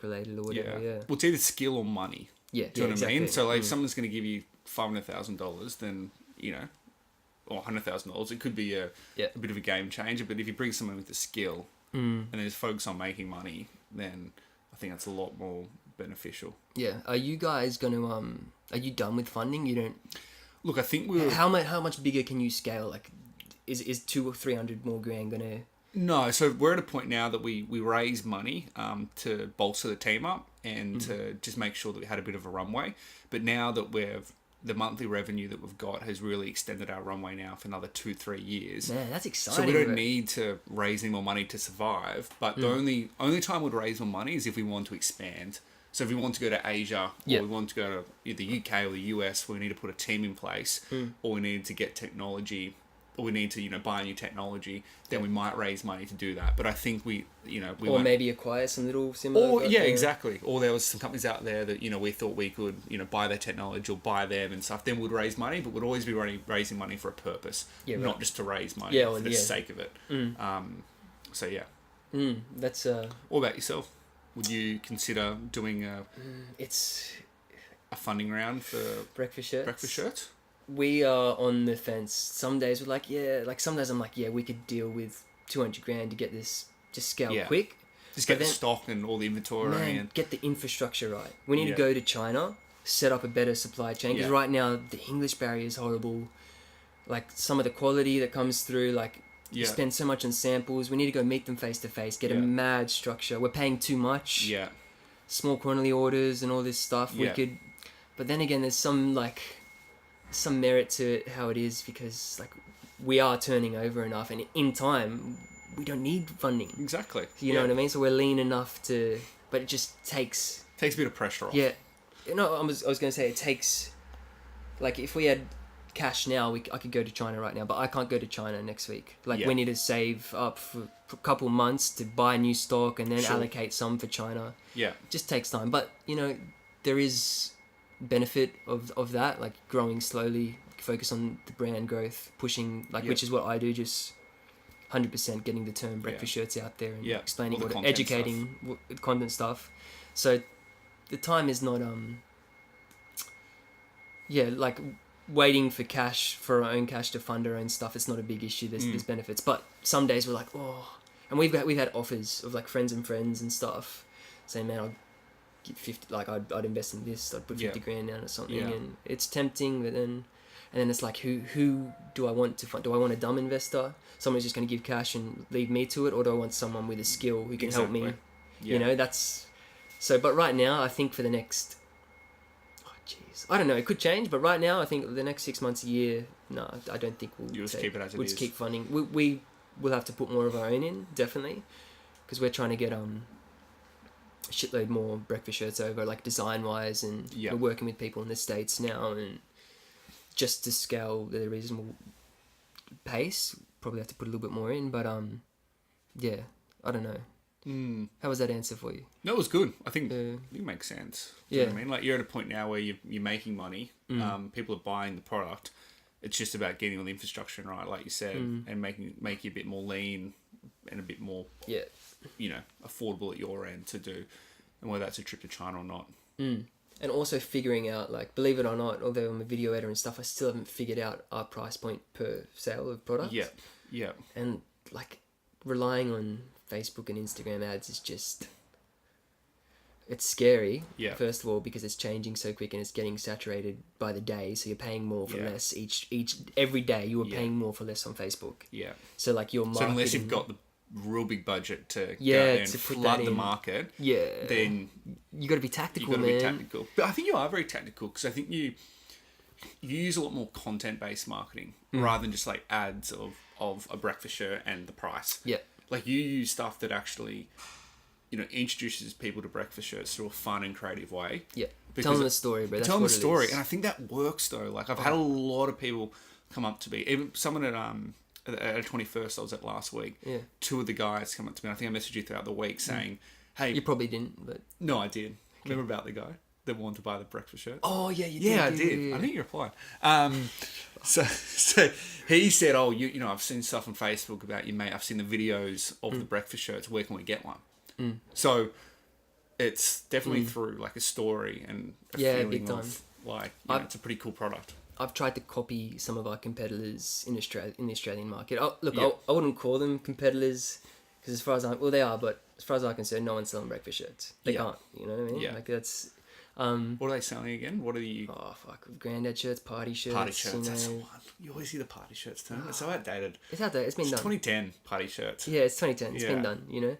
related or whatever. Yeah. Well, it's either skill or money. Yeah, do you know what I mean? So, if someone's going to give you $500,000, then, or $100,000, it could be a bit of a game changer. But if you bring someone with the skill and then just focus on making money, then I think that's a lot more beneficial. Yeah. Are you guys going to, are you done with funding? You don't... Look, I think How much bigger can you scale? Like, is 200 or 300 more grand going to... No, so we're at a point now that we raise money to bolster the team up and to just make sure that we had a bit of a runway. But now that the monthly revenue that we've got has really extended our runway now for another 2-3 years. Man, that's exciting. So we don't need to raise any more money to survive. But the only time we'd raise more money is if we want to expand. So if we want to go to Asia, or we want to go to the UK or the US, where we need to put a team in place, or we need to get technology, or we need to, buy new technology, then we might raise money to do that. But I think we or maybe acquire some little similar... Or, exactly. Or there was some companies out there that, we thought we could, buy their technology or buy them and stuff. Then we'd raise money, but we'd always be raising money for a purpose, not just to raise money for the sake of it. So, yeah. That's... What about yourself? Would you consider doing a funding round for breakfast shirts? We are on the fence. Some days we're like, some days I'm like, we could deal with 200 grand to get this just scale quick. Just get the stock and all the inventory. And get the infrastructure right. We need to go to China, set up a better supply chain. Because right now, the English barrier is horrible. Like, some of the quality that comes through, you spend so much on samples. We need to go meet them face to face, get a mad structure. We're paying too much. Yeah. Small quantity orders and all this stuff. We could... But then again, there's some merit to it, how it is, because we are turning over enough, and in time we don't need funding. Exactly. You know what I mean? So we're lean enough to, but it just takes a bit of pressure off. Yeah. No, I was going to say it takes, if we had cash now, I could go to China right now, but I can't go to China next week. We need to save up for a couple months to buy new stock and then allocate some for China. Yeah. It just takes time, but there is benefit of that, growing slowly, focus on the brand growth, pushing which is what I do, just 100% getting the term breakfast shirts out there and explaining what, educating content stuff. So the time is not waiting for cash, for our own cash to fund our own stuff. It's not a big issue. There's benefits, but some days we're like, and we've had offers of friends and stuff saying, man, I'll get 50, I'd invest in this, I'd put 50 grand down or something, and it's tempting, but then it's who do I want to fund? Do I want a dumb investor, someone who's just going to give cash and leave me to it, or do I want someone with a skill who can help me? That's so. But right now, I think for the next, I don't know, it could change, but right now, I think the next 6 months, a year, no, I don't think we'll just keep it as it is. We'll just keep funding. We will have to put more of our own in, definitely, because we're trying to get shitload more breakfast shirts over, design wise, and we're working with people in the States now, and just to scale at a reasonable pace, probably have to put a little bit more in, but I don't know. How was that answer for you? No, it was good. I think it makes sense. Do you know what I mean? You're at a point now where you're making money, people are buying the product. It's just about getting all the infrastructure right, like you said, and making you a bit more lean and a bit more affordable at your end to do, and whether that's a trip to China or not. And also figuring out, believe it or not, although I'm a video editor and stuff, I still haven't figured out our price point per sale of product. Yeah. And relying on Facebook and Instagram ads is just, it's scary. First of all, because it's changing so quick and it's getting saturated by the day, so you're paying more for less every day. You are paying more for less on Facebook. So your marketing. So unless you've got the real big budget to go there and flood the market, then you got to be tactical, Be tactical. But I think you are very tactical, because I think you use a lot more content-based marketing rather than just ads of a breakfast shirt and the price. You use stuff that actually introduces people to breakfast shirts through a fun and creative way. Tell them the story, bro. Tell them the story, and I think that works though. I've had a lot of people come up to me, even someone at a 21st I was at last week, two of the guys come up to me. I think I messaged you throughout the week saying, hey... You probably didn't, but... No, I did. Okay. Remember about the guy that wanted to buy the breakfast shirt? Oh, yeah, you did. Yeah, I did. Yeah. I think you replied. So he said, I've seen stuff on Facebook about you, mate. I've seen the videos of the breakfast shirts. Where can we get one? So it's definitely through a story and a feeling big time. of Like, you know, it's a pretty cool product. I've tried to copy some of our competitors in the Australian market. Look, Yeah. I wouldn't call them competitors because as far as they are, but as far as I'm concerned, no one's selling breakfast shirts. They can't, you know what I mean? Yeah. Like that's... What are they selling again? What are the... Oh, fuck. Granddad shirts, party shirts. Party shirts, you know. that's the one. You always see the party shirts term. It's so outdated. It's out there. It's been done. 2010 party shirts. Yeah, it's 2010. It's been Yeah. done, you know.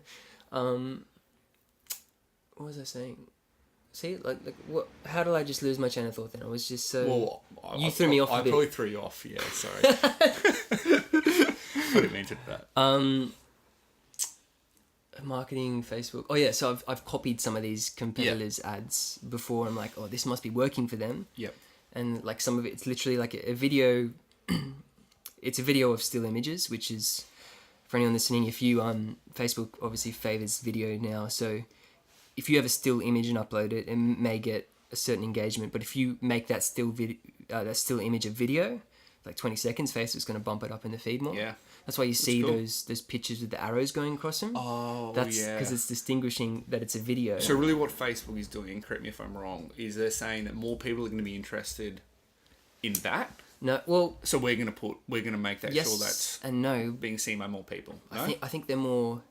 What was I saying? See, like what? How did I just lose my chain of thought then? I was just so... Well, threw me off a I bit. probably threw you off, yeah, sorry. I didn't mean to do that. Marketing, Facebook. Oh yeah, so I've copied some of these competitors' ads before. I'm like, oh, this must be working for them. Yep. And like some of it's literally like a video. It's a video of still images, which is for anyone listening. If you Facebook obviously favors video now, so if you have a still image and upload it, it may get a certain engagement. But if you make that still image a video, like 20 seconds, Facebook's going to bump it up in the feed more. Yeah. That's why you see cool. those pictures with the arrows going across them. Oh, That's yeah. because it's distinguishing that it's a video. So really what Facebook is doing, correct me if I'm wrong, is they're saying that more people are going to be interested in that. No, well, So we're going to make that yes sure that's and no. being seen by more people. No? I think they're more...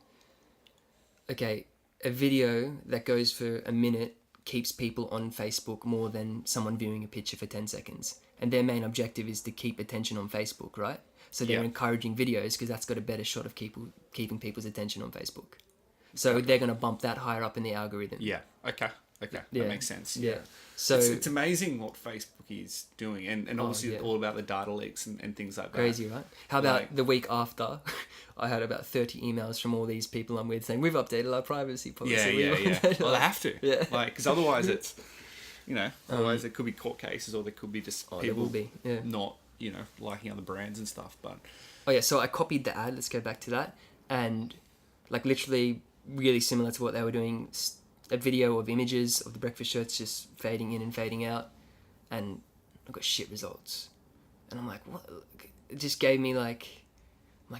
Okay, a video that goes for a minute keeps people on Facebook more than someone viewing a picture for 10 seconds. And their main objective is to keep attention on Facebook, right? So they're encouraging videos because that's got a better shot of keeping people's attention on Facebook. So they're going to bump that higher up in the algorithm. Yeah. Okay. That makes sense. Yeah. So it's amazing what Facebook is doing, and obviously all about the data leaks and things like that. crazy, right? How about the week after? I had about 30 emails from all these people I'm with saying, we've updated our privacy policy. Yeah. Well, they have to. Yeah. Like, because otherwise it's, you know, otherwise there could be court cases or there could be just people not, you know, liking other brands and stuff. But oh yeah, so I copied the ad. Let's go back to that, and like literally really similar to what they were doing. A video of images of the breakfast shirts just fading in and fading out, and I got shit results. And I'm like, what? It just gave me like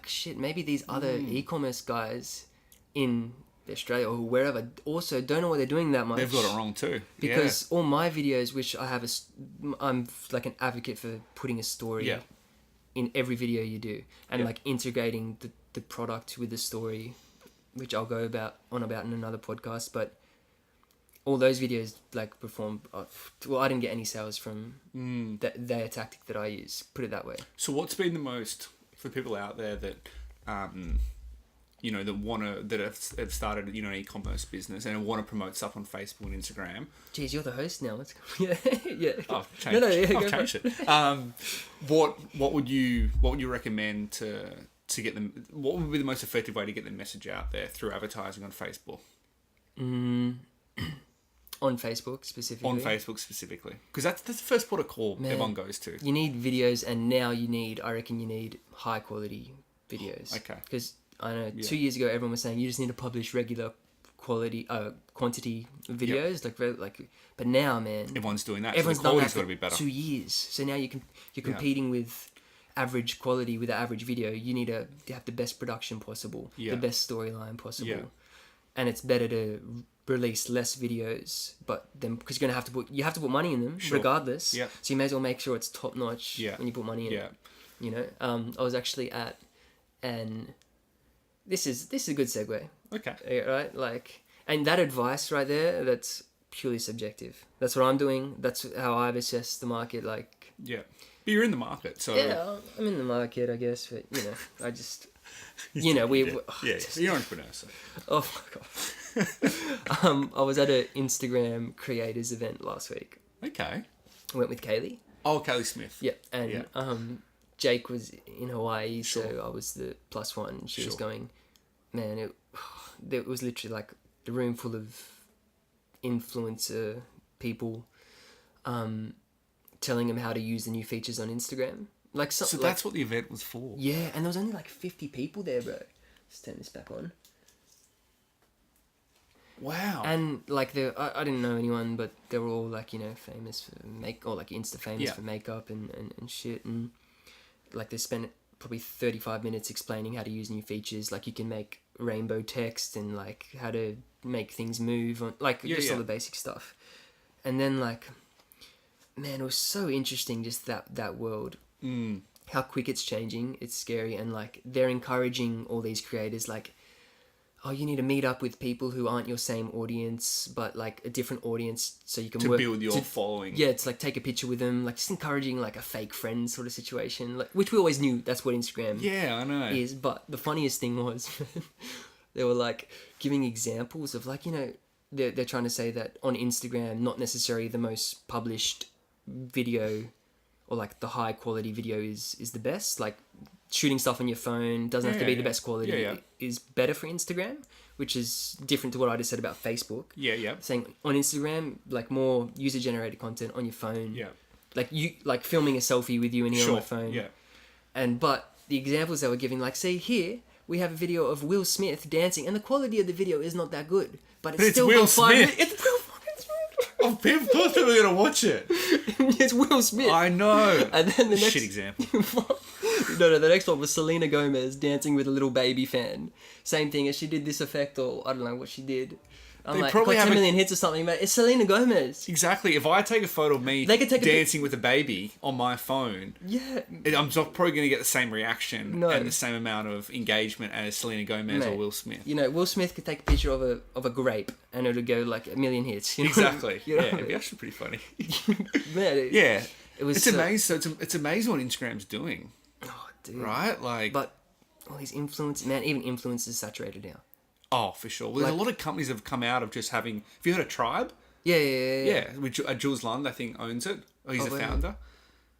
shit. Maybe these other e-commerce guys in Australia or wherever also don't know what they're doing that much. they've got it wrong too. Because all my videos, which I have I'm like an advocate for putting a story in every video you do, and like integrating the product with the story, which I'll go on about in another podcast. But all those videos like perform well. I didn't get any sales from their tactic that I use. Put it that way. So what's been the most for people out there that you know, that have started, you know, an e-commerce business and want to promote stuff on Facebook and Instagram? Jeez, you're the host now. Let's go. Yeah. I've changed. I've changed it. What would you recommend to get them? What would be the most effective way to get the message out there through advertising on Facebook? On Facebook specifically. Because that's the first port of call everyone goes to. You need videos, and now I reckon you need high quality videos. Okay. Because I know 2 years ago everyone was saying you just need to publish regular quantity videos, but now, man, Everyone's doing that. Everyone's so the done that quality's for got to be better. 2 years. So now you're competing with average quality with the average video. You need to have the best production possible, the best storyline possible, and it's better to release less videos, but then because you have to put money in them regardless. Yeah. So you may as well make sure it's top notch when you put money in it. You know, I was actually at this is a good segue. Okay. Right, like, and that advice right there, that's purely subjective. That's what I'm doing. That's how I've assessed the market. Like, yeah, but you're in the market, so I'm in the market, I guess. But you know, I just, you know, you're an entrepreneur. So. Oh my god. I was at an Instagram creators event last week. Okay. I went with Kaylee. Oh, Kaylee Smith. Yeah, and Jake was in Hawaii, so I was the plus one. She was going, man, it was literally like the room full of influencer people telling them how to use the new features on Instagram. So that's what the event was for. Yeah, and there was only like 50 people there, bro. Let's turn this back on. Wow. And like I didn't know anyone, but they were all like, you know, famous for Insta famous for makeup and shit, and like they spent probably 35 minutes explaining how to use new features, like you can make rainbow text and like how to make things move on, like all the basic stuff. And then like man, it was so interesting, just that world. How quick it's changing. It's scary. And like they're encouraging all these creators, like, oh, you need to meet up with people who aren't your same audience, but like a different audience, so you can To work, build your following. Yeah, it's like take a picture with them, like just encouraging like a fake friend sort of situation, like, which we always knew that's what Instagram I know. is. But the funniest thing was they were like giving examples of like, they're trying to say that on Instagram, not necessarily the most published video or like the high quality video is the best. Like shooting stuff on your phone doesn't have to be the best quality. Is better for Instagram, which is different to what I just said about Facebook. Saying on Instagram, like more user generated content on your phone. Like filming a selfie with you and you on my phone. But the examples they were giving, like, see here we have a video of Will Smith dancing, and the quality of the video is not that good, but it's still Will got 5 Smith. minutes. It's Will fucking Smith. Of course people are gonna watch it. It's Will Smith. I know. And then the next shit example. No, the next one was Selena Gomez dancing with a little baby fan. Same thing as she did this effect, or I don't know what she did. I'm They like, probably got 10 have million hits or something, but it's Selena Gomez. Exactly. If I take a photo of me They could take dancing with a baby on my phone, Yeah. I'm not probably going to get the same reaction No. and the same amount of engagement as Selena Gomez or Mate, Will Smith. Will Smith could take a picture of a grape and it'll go like 1 million hits. Exactly. You know? Yeah, it'd be actually pretty funny. Man, Yeah. It was It's amazing. So it's amazing what Instagram's doing, Oh, dude. right? Like, But all these influencers, man, even influencers are saturated now. oh, for sure. Well, there's a lot of companies that have come out of just having. Have you heard of Tribe? Yeah. Yeah, which Jules Lund, I think, owns it. Oh, he's the founder.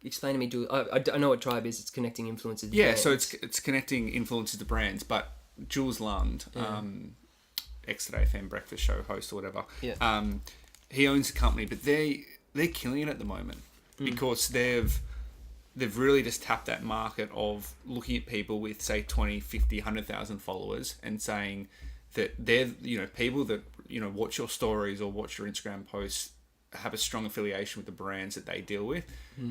Explain to me, I know what Tribe is. It's connecting influencers. to Yeah, brands. so it's connecting influencers to brands, but Jules Lund, X-Today FM breakfast show host or whatever, he owns a company, but they're killing it at the moment because they've really just tapped that market of looking at people with, say, 20, 50, 100,000 followers and saying that they're, people that, watch your stories or watch your Instagram posts have a strong affiliation with the brands that they deal with.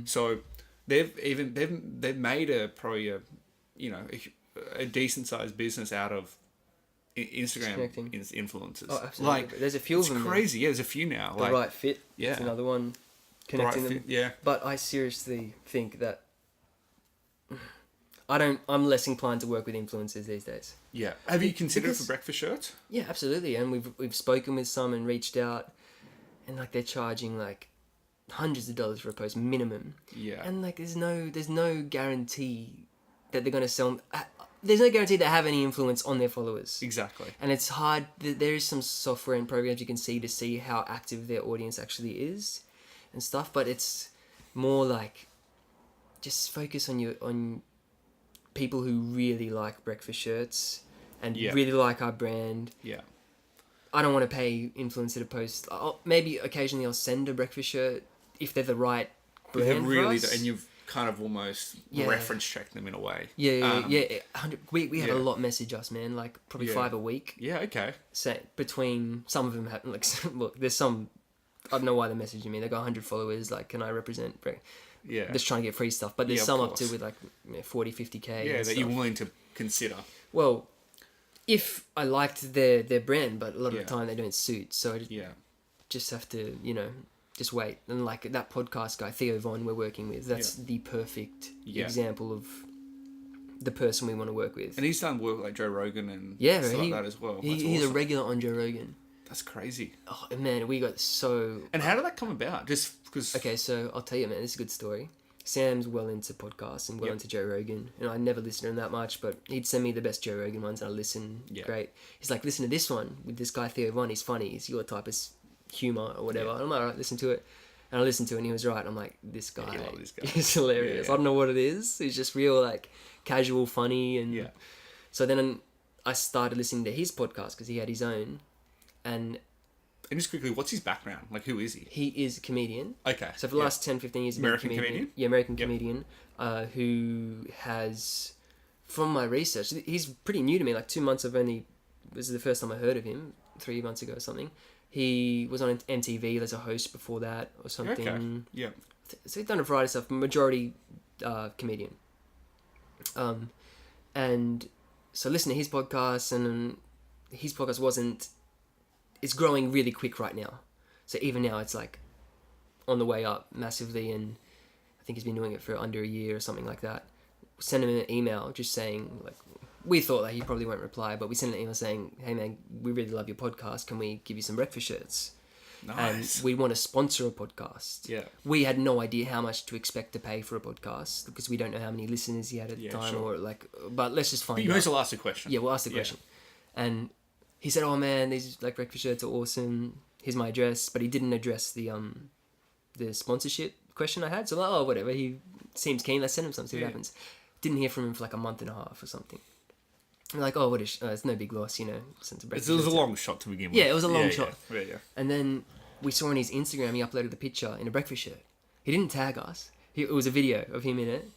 So they've made probably a decent sized business out of Instagram influencers. Oh, absolutely. Like, There's a few of them. It's crazy. Yeah, there's a few now. The Right Fit. Yeah. It's another one connecting them. Yeah. But I seriously think that I'm less inclined to work with influencers these days. Yeah. Have you considered it for breakfast shirts? Yeah, absolutely. And we've spoken with some and reached out, and like they're charging like hundreds of dollars for a post minimum. Yeah. And like there's no guarantee that they're gonna sell. There's no guarantee they have any influence on their followers. Exactly. And it's hard. There is some software and programs you can see to see how active their audience actually is, and stuff. But it's more like just focus on people who really like breakfast shirts and really like our brand. Yeah. I don't want to pay influencer to post. Maybe occasionally I'll send a breakfast shirt if they're the right brand They're really, for us. and you've kind of almost reference checked them in a way. Yeah. We have a lot message us, man. Like probably 5 a week. Yeah. Okay. So between some of them have like look, there's some. I don't know why they're messaging me. They got 100 followers. Like, can I represent? Yeah. Just trying to get free stuff. But there's of some up course. to with like 40, 50k. Yeah, and that you're stuff. willing to consider. Well, if I liked their brand, but a lot of the time they don't suit. So I just have to, just wait. And like that podcast guy, Theo Von, we're working with, that's the perfect example of the person we want to work with. And he's done work like Joe Rogan and stuff like that as well. He's a regular on Joe Rogan. That's crazy. Oh, man, we got so... And how did that come about? Just because... Okay, so I'll tell you, man, this is a good story. Sam's well into podcasts and well into Joe Rogan. And I never listened to him that much, but he'd send me the best Joe Rogan ones and I listen. Yeah. Great. He's like, listen to this one with this guy Theo Von. He's funny. He's your type of humour or whatever. And I'm like, all right, listen to it. And I listened to it and he was right. I'm like, this guy is hilarious. I don't know what it is. He's just real, like, casual, funny. And so then I started listening to his podcast because he had his own. And just quickly, what's his background? Like, who is he? He is a comedian. Okay. So for the last 10, 15 years, he's been a comedian. Yeah, American comedian, who has, from my research, he's pretty new to me. Like 2 months this is the first time I heard of him, 3 months ago or something. He was on MTV as a host before that or something. Okay. Yeah. So he's done a variety of stuff, majority comedian. And so listen to his podcast, and his podcast it's growing really quick right now. So even now it's like on the way up massively, and I think he's been doing it for under a year or something like that. Sent him an email just saying, like, we thought that he probably won't reply, but we sent an email saying, hey man, we really love your podcast. Can we give you some breakfast shirts? Nice. And we want to sponsor a podcast. Yeah. We had no idea how much to expect to pay for a podcast because we don't know how many listeners he had at the time, sure. or like, but let's just find out. You may as well ask the question. Yeah, we'll ask the question. And he said, oh man, these like breakfast shirts are awesome. Here's my address. But he didn't address the sponsorship question I had. So I'm like, oh, whatever. He seems keen. Let's send him something, see what happens. Didn't hear from him for like a month and a half or something. I'm like, oh, it's no big loss, Since it was a long shot to begin with. Yeah, it was a long shot. Yeah. And then we saw on his Instagram, he uploaded the picture in a breakfast shirt. He didn't tag us. It was a video of him in it.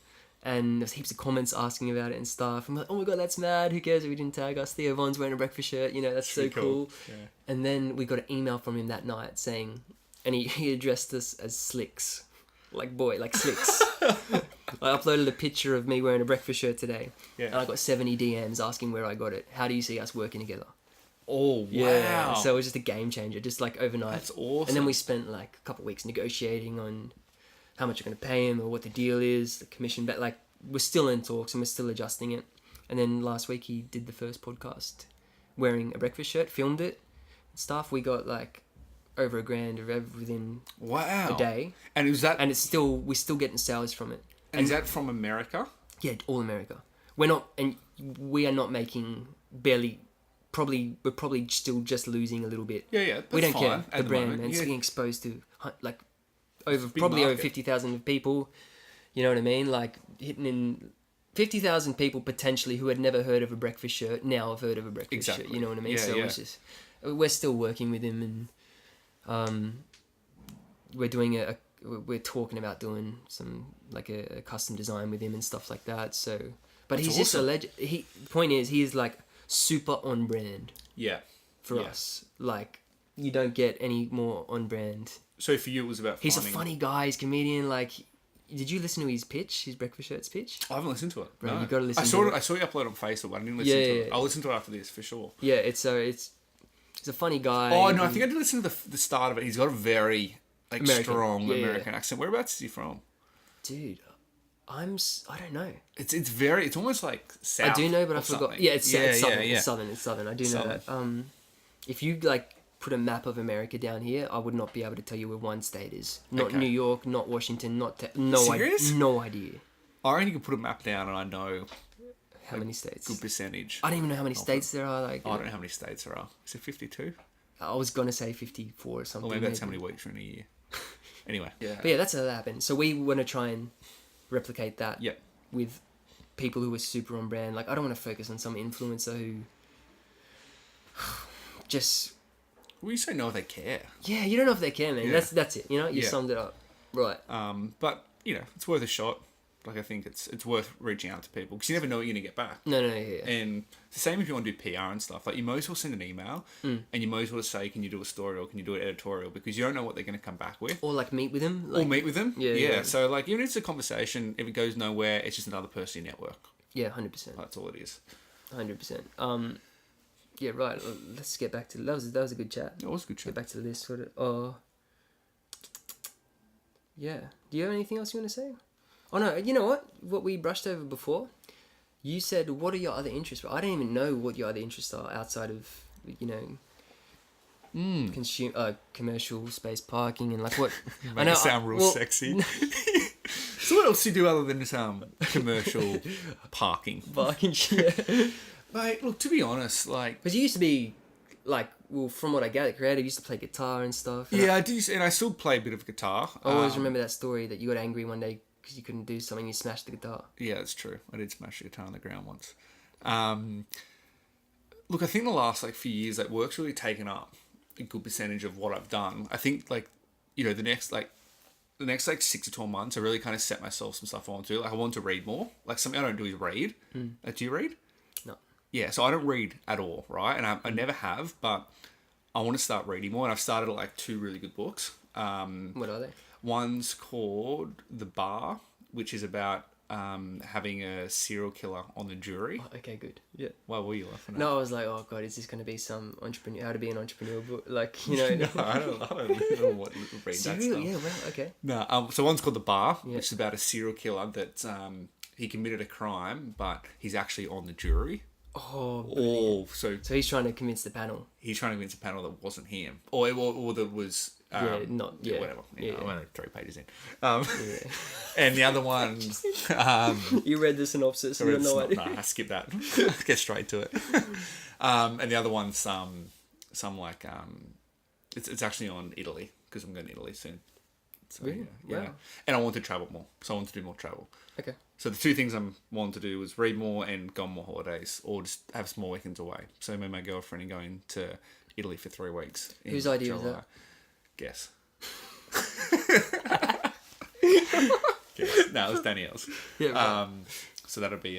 And there was heaps of comments asking about it and stuff. I'm like, oh my God, that's mad. Who cares if he didn't tag us? Theo Von's wearing a breakfast shirt. That's so cool. Yeah. And then we got an email from him that night saying, and he addressed us as Slicks. Like Slicks. I uploaded a picture of me wearing a breakfast shirt today. Yeah. And I got 70 DMs asking where I got it. How do you see us working together? Oh, wow. Yeah. So it was just a game changer, just like overnight. That's awesome. And then we spent like a couple of weeks negotiating on how much we're going to pay him or what the deal is, the commission. But like, we're still in talks and we're still adjusting it. And then last week he did the first podcast wearing a breakfast shirt, filmed it and stuff. We got like over $1,000 within a day. And is that... And we're still getting sales from it. And is that from America? Yeah, all America. We are not making we're probably still just losing a little bit. Yeah, we don't care. At The brand, moment. man, it's Yeah. getting exposed to like It's probably over market. 50,000 people. You know what I mean? Like hitting in 50,000 people potentially who had never heard of a breakfast shirt now have heard of a breakfast shirt. You know what I mean? Yeah, so it's just we're still working with him, and we're talking about doing some like a custom design with him and stuff like that. So, but That's he's just a awesome. legend. The point is, he is like super on brand Yeah. for us. Like you don't get any more on brand. So for you, it was about He's finding... a funny guy. He's a comedian. Like, did you listen to his pitch? His breakfast shirts pitch? I haven't listened to it. Bro, No. you gotta listen I saw to it. I saw you upload on Facebook, but I didn't listen to it. Yeah. I'll listen to it after this for sure. Yeah, he's a funny guy. Oh no, I think I did listen to the start of it. He's got a very American. strong Yeah, yeah. American accent. Whereabouts is he from? Dude, I don't know. It's almost like South. I do know, but I or forgot. something. Yeah, it's southern. Yeah. It's southern. I do know Southern. that. If you like put a map of America down here, I would not be able to tell you where one state is. Not Okay. New York, not Washington, Serious? No idea I reckon you can put a map down, and I know how many states. good percentage. I don't even know how many states there are. Like, I don't know how many states there are. Is it 52? I was gonna say 54 or something. Or maybe that's how many weeks are in a year. Anyway. Yeah. But yeah, that's how that happened. So we want to try and replicate that Yep. with people who are super on brand. Like, I don't want to focus on some influencer who just... Well, you say no, they care. Yeah, you don't know if they care, man. Yeah. That's it. You know, you Yeah. summed it up. Right. But it's worth a shot. Like I think it's worth reaching out to people because you never know what you're gonna get back. No, yeah. And it's the same if you want to do PR and stuff. Like you might as well send an email, and you might as well say, "Can you do a story or can you do an editorial?" Because you don't know what they're gonna come back with. Or like meet with them. Or meet with them. Yeah. So like even if it's a conversation, if it goes nowhere, it's just another person in your network. Yeah, 100%. That's all it is. 100%. Yeah, right. Let's get back to that. Was a good chat. It was a good Get chat. back to the list. Yeah. Do you have anything else you want to say? Oh no, you know what we brushed over before? You said, what are your other interests? But I don't even know what your other interests are outside of, commercial space parking and like what... Make it sound real sexy. So what else do you do other than commercial parking? Parking, yeah. Mate, look, to be honest, like... Because you used to be, like, well, from what I gather, creative, you used to play guitar and stuff. And Yeah, I do, and I still play a bit of guitar. I always remember that story that you got angry one day because you couldn't do something, you smashed the guitar. Yeah, that's true. I did smash the guitar on the ground once. Look, I think the last few years, work's really taken up a good percentage of what I've done. I think the next 6 to 12 months, I really kind of set myself some stuff I want to do. Like I want to read more. Like something I don't do is read. Do you read? No. Yeah, so I don't read at all, right? And I never have, but I want to start reading more. And I've started 2 really good books. What are they? One's called The Bar, which is about having a serial killer on the jury. Oh, okay, good. Yeah. Why were you laughing at? No, I was like, oh god, is this going to be some entrepreneur, how to be an entrepreneur book? Like, you know. No, I don't know what read that Serial, stuff. yeah, well, okay. No, so one's called The Bar, Yeah. which is about a serial killer that he committed a crime, but he's actually on the jury. Oh, Or so he's trying to convince the panel. he's trying to convince a panel that wasn't him, or that was whatever. I'm only 3 pages in. Yeah. And the other one, You read the synopsis, you don't know what. I skip that. Get straight to it. And the other one's some like it's actually on Italy because I'm going to Italy soon. So, Really? yeah. Wow. And I want to travel more, so I want to do more travel. Okay. So the 2 things I'm wanting to do is read more and go on more holidays, or just have small weekends away. So me and my girlfriend are going to Italy for 3 weeks. Whose idea was that? Guess. Guess. No, it was Danielle's. Yeah. Right. So that'll be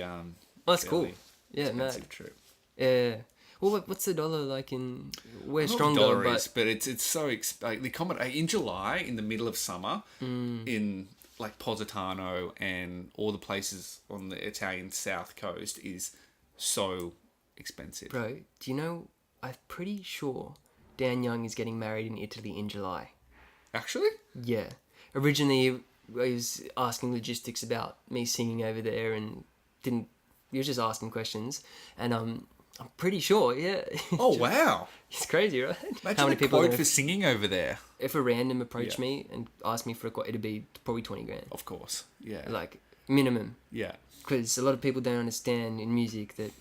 That's cool. fairly Yeah, man. expensive trip. Yeah. Well, what's the dollar like in? We're I don't know stronger, what the dollar but is, but it's so like the in July in the middle of summer in like Positano and all the places on the Italian south coast is so expensive. bro, do you know? I'm pretty sure Dan Young is getting married in Italy in July. Actually, Yeah. Originally, I was asking logistics about me singing over there, and didn't. He was just asking questions, and I'm pretty sure. Yeah. oh wow! It's crazy, right? Imagine a quote for singing over there. If a random approached Yeah. me and asked me for a quote, it'd be probably 20 grand. Of course, yeah, Like, minimum. yeah, Because a lot of people don't understand in music that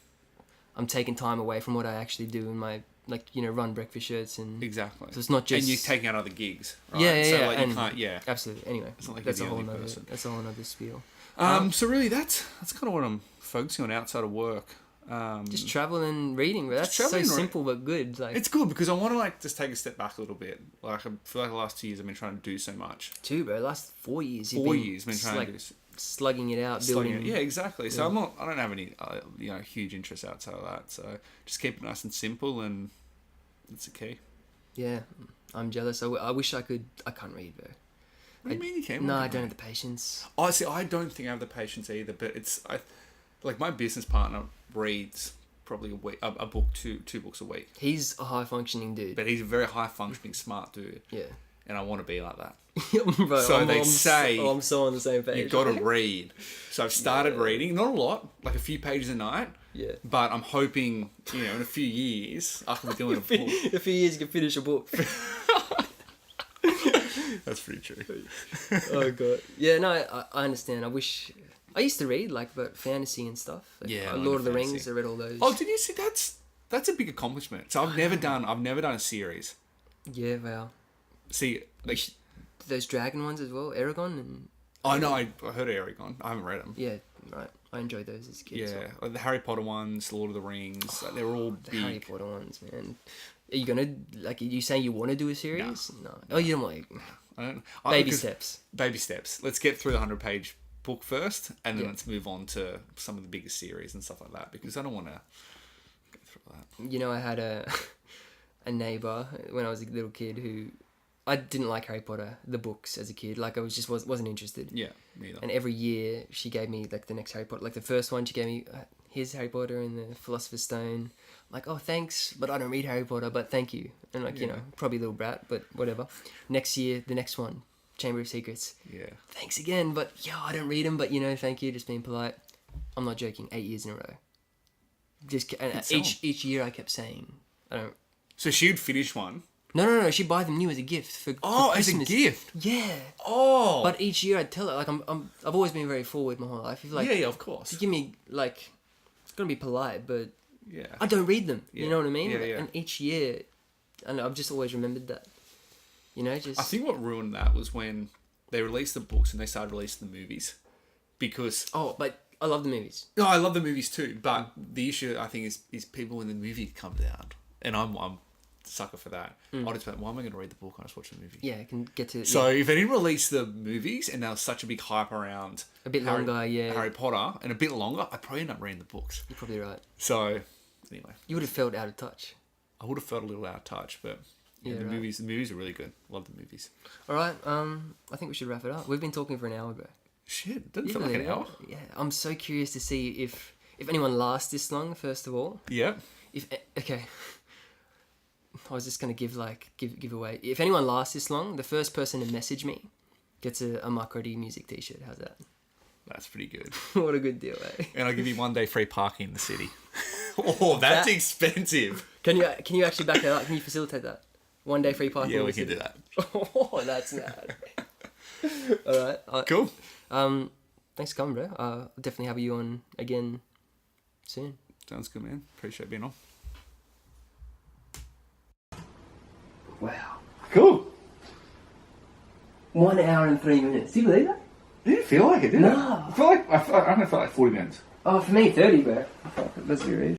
I'm taking time away from what I actually do in my, like, you know, run breakfast shirts and... exactly. So it's not just... And you're taking out other gigs, right? Yeah, yeah, so, yeah. like, and you can't, yeah. Absolutely. Anyway, It's not like that's you're a the whole only nother... person. That's a whole nother spiel. So really, that's kind of what I'm focusing on outside of work. Just travel and reading, but that's so traveling, right? simple but good. Like, It's good because I want to like just take a step back a little bit. Like I feel like the last 2 years I've been trying to do so much. too, bro. Last 4 years, you've 4 been years been just, trying like, to do. slugging it out, Slugging building... it. Yeah, exactly. So I don't have any huge interests outside of that. So just keep it nice and simple, and that's the key. Yeah, I'm jealous. I wish I could... I can't read, bro. What do you mean you can? No, I don't have the patience. Oh, see, I don't think I have the patience either. But like my business partner reads probably a week, a book, two books a week. He's a high functioning dude. But he's a very high functioning, smart dude. Yeah. And I want to be like that. Bro, So I'm I'm so on the same page. You've got to read. So I've started reading, not a lot, like a few pages a night. Yeah. But I'm hoping, in a few years, I can be doing a book. In a few years, you can finish a book. That's pretty true. Oh god. Yeah, no, I understand. I used to read but fantasy and stuff. Like, Yeah, I Lord of the fantasy. Rings. I read all those. Oh, did you see? That's a big accomplishment. So I've never done a series. Yeah, wow. See, like, Those dragon ones as well, Aragon and... I know I heard of Aragon. I haven't read them. Yeah, right. I enjoyed those as a kid. Yeah, as well. like the Harry Potter ones, Lord of the Rings. Like, they're all The big. Harry Potter ones, man. Are you gonna are you saying you want to do a series? No. Oh, you don't want. I don't. Baby because- steps. Baby steps. Let's get through the 100-page book first, and then Yeah. let's move on to some of the bigger series and stuff like that. Because I don't want to go through that. You know, I had a neighbor when I was a little kid who I didn't like Harry Potter the books as a kid. Like I wasn't interested. Yeah, neither. And every year she gave me like the next Harry Potter. Like the first one, she gave me here's Harry Potter and the Philosopher's Stone. I'm like, oh thanks, but I don't read Harry Potter. But thank you. And like probably a little brat, but whatever. Next year, the next one, Chamber of Secrets. Yeah. Thanks again, but I don't read them. But thank you, just being polite. I'm not joking. 8 years in a row. Just and each year I kept saying I don't. So she'd finish one. No. She'd buy them new as a gift for As a Christmas. gift. Yeah. Oh. But each year I'd tell her like I've always been very forward my whole life. If like yeah, of course. to give me like, it's gonna be polite, but Yeah. I don't read them. Yeah. You know what I mean? Yeah, yeah. And each year, and I've just always remembered that. Just I think what ruined that was when they released the books and they started releasing the movies, because but I love the movies. no, I love the movies too. But the issue I think is people when the movie comes out, and I'm a sucker for that. I just went, why am I going to read the book? I just watch the movie. Yeah, I can get to. So if they didn't release the movies and there was such a big hype around a bit longer. Harry Potter and a bit longer, I'd probably end up reading the books. You're probably right. So anyway, You would have felt out of touch. I would have felt a little out of touch, but Yeah, the right. movies are really good. Love the movies. All right. I think we should wrap it up. We've been talking for an hour, bro. Shit, doesn't You feel like an believe hour. that? Yeah, I'm so curious to see if anyone lasts this long. First of all, Yeah. Okay, I was just gonna give away. If anyone lasts this long, the first person to message me gets a Micro D Music T-shirt. How's that? That's pretty good. What a good deal, eh? And I'll give you 1 day free parking in the city. Oh, that's expensive. Can you actually back that up? Can you facilitate that? 1 day free parking. Yeah, in we the can city? do that. Oh, that's mad. All right. Cool. Thanks for coming, bro. I'll definitely have you on again soon. Sounds good, man. Appreciate being on. Wow. Cool. 1 hour and 3 minutes. Do you believe that? Didn't feel like it, did No. it? I only felt like 40 minutes. Oh, for me, 30, bro. Fuck, let's be real.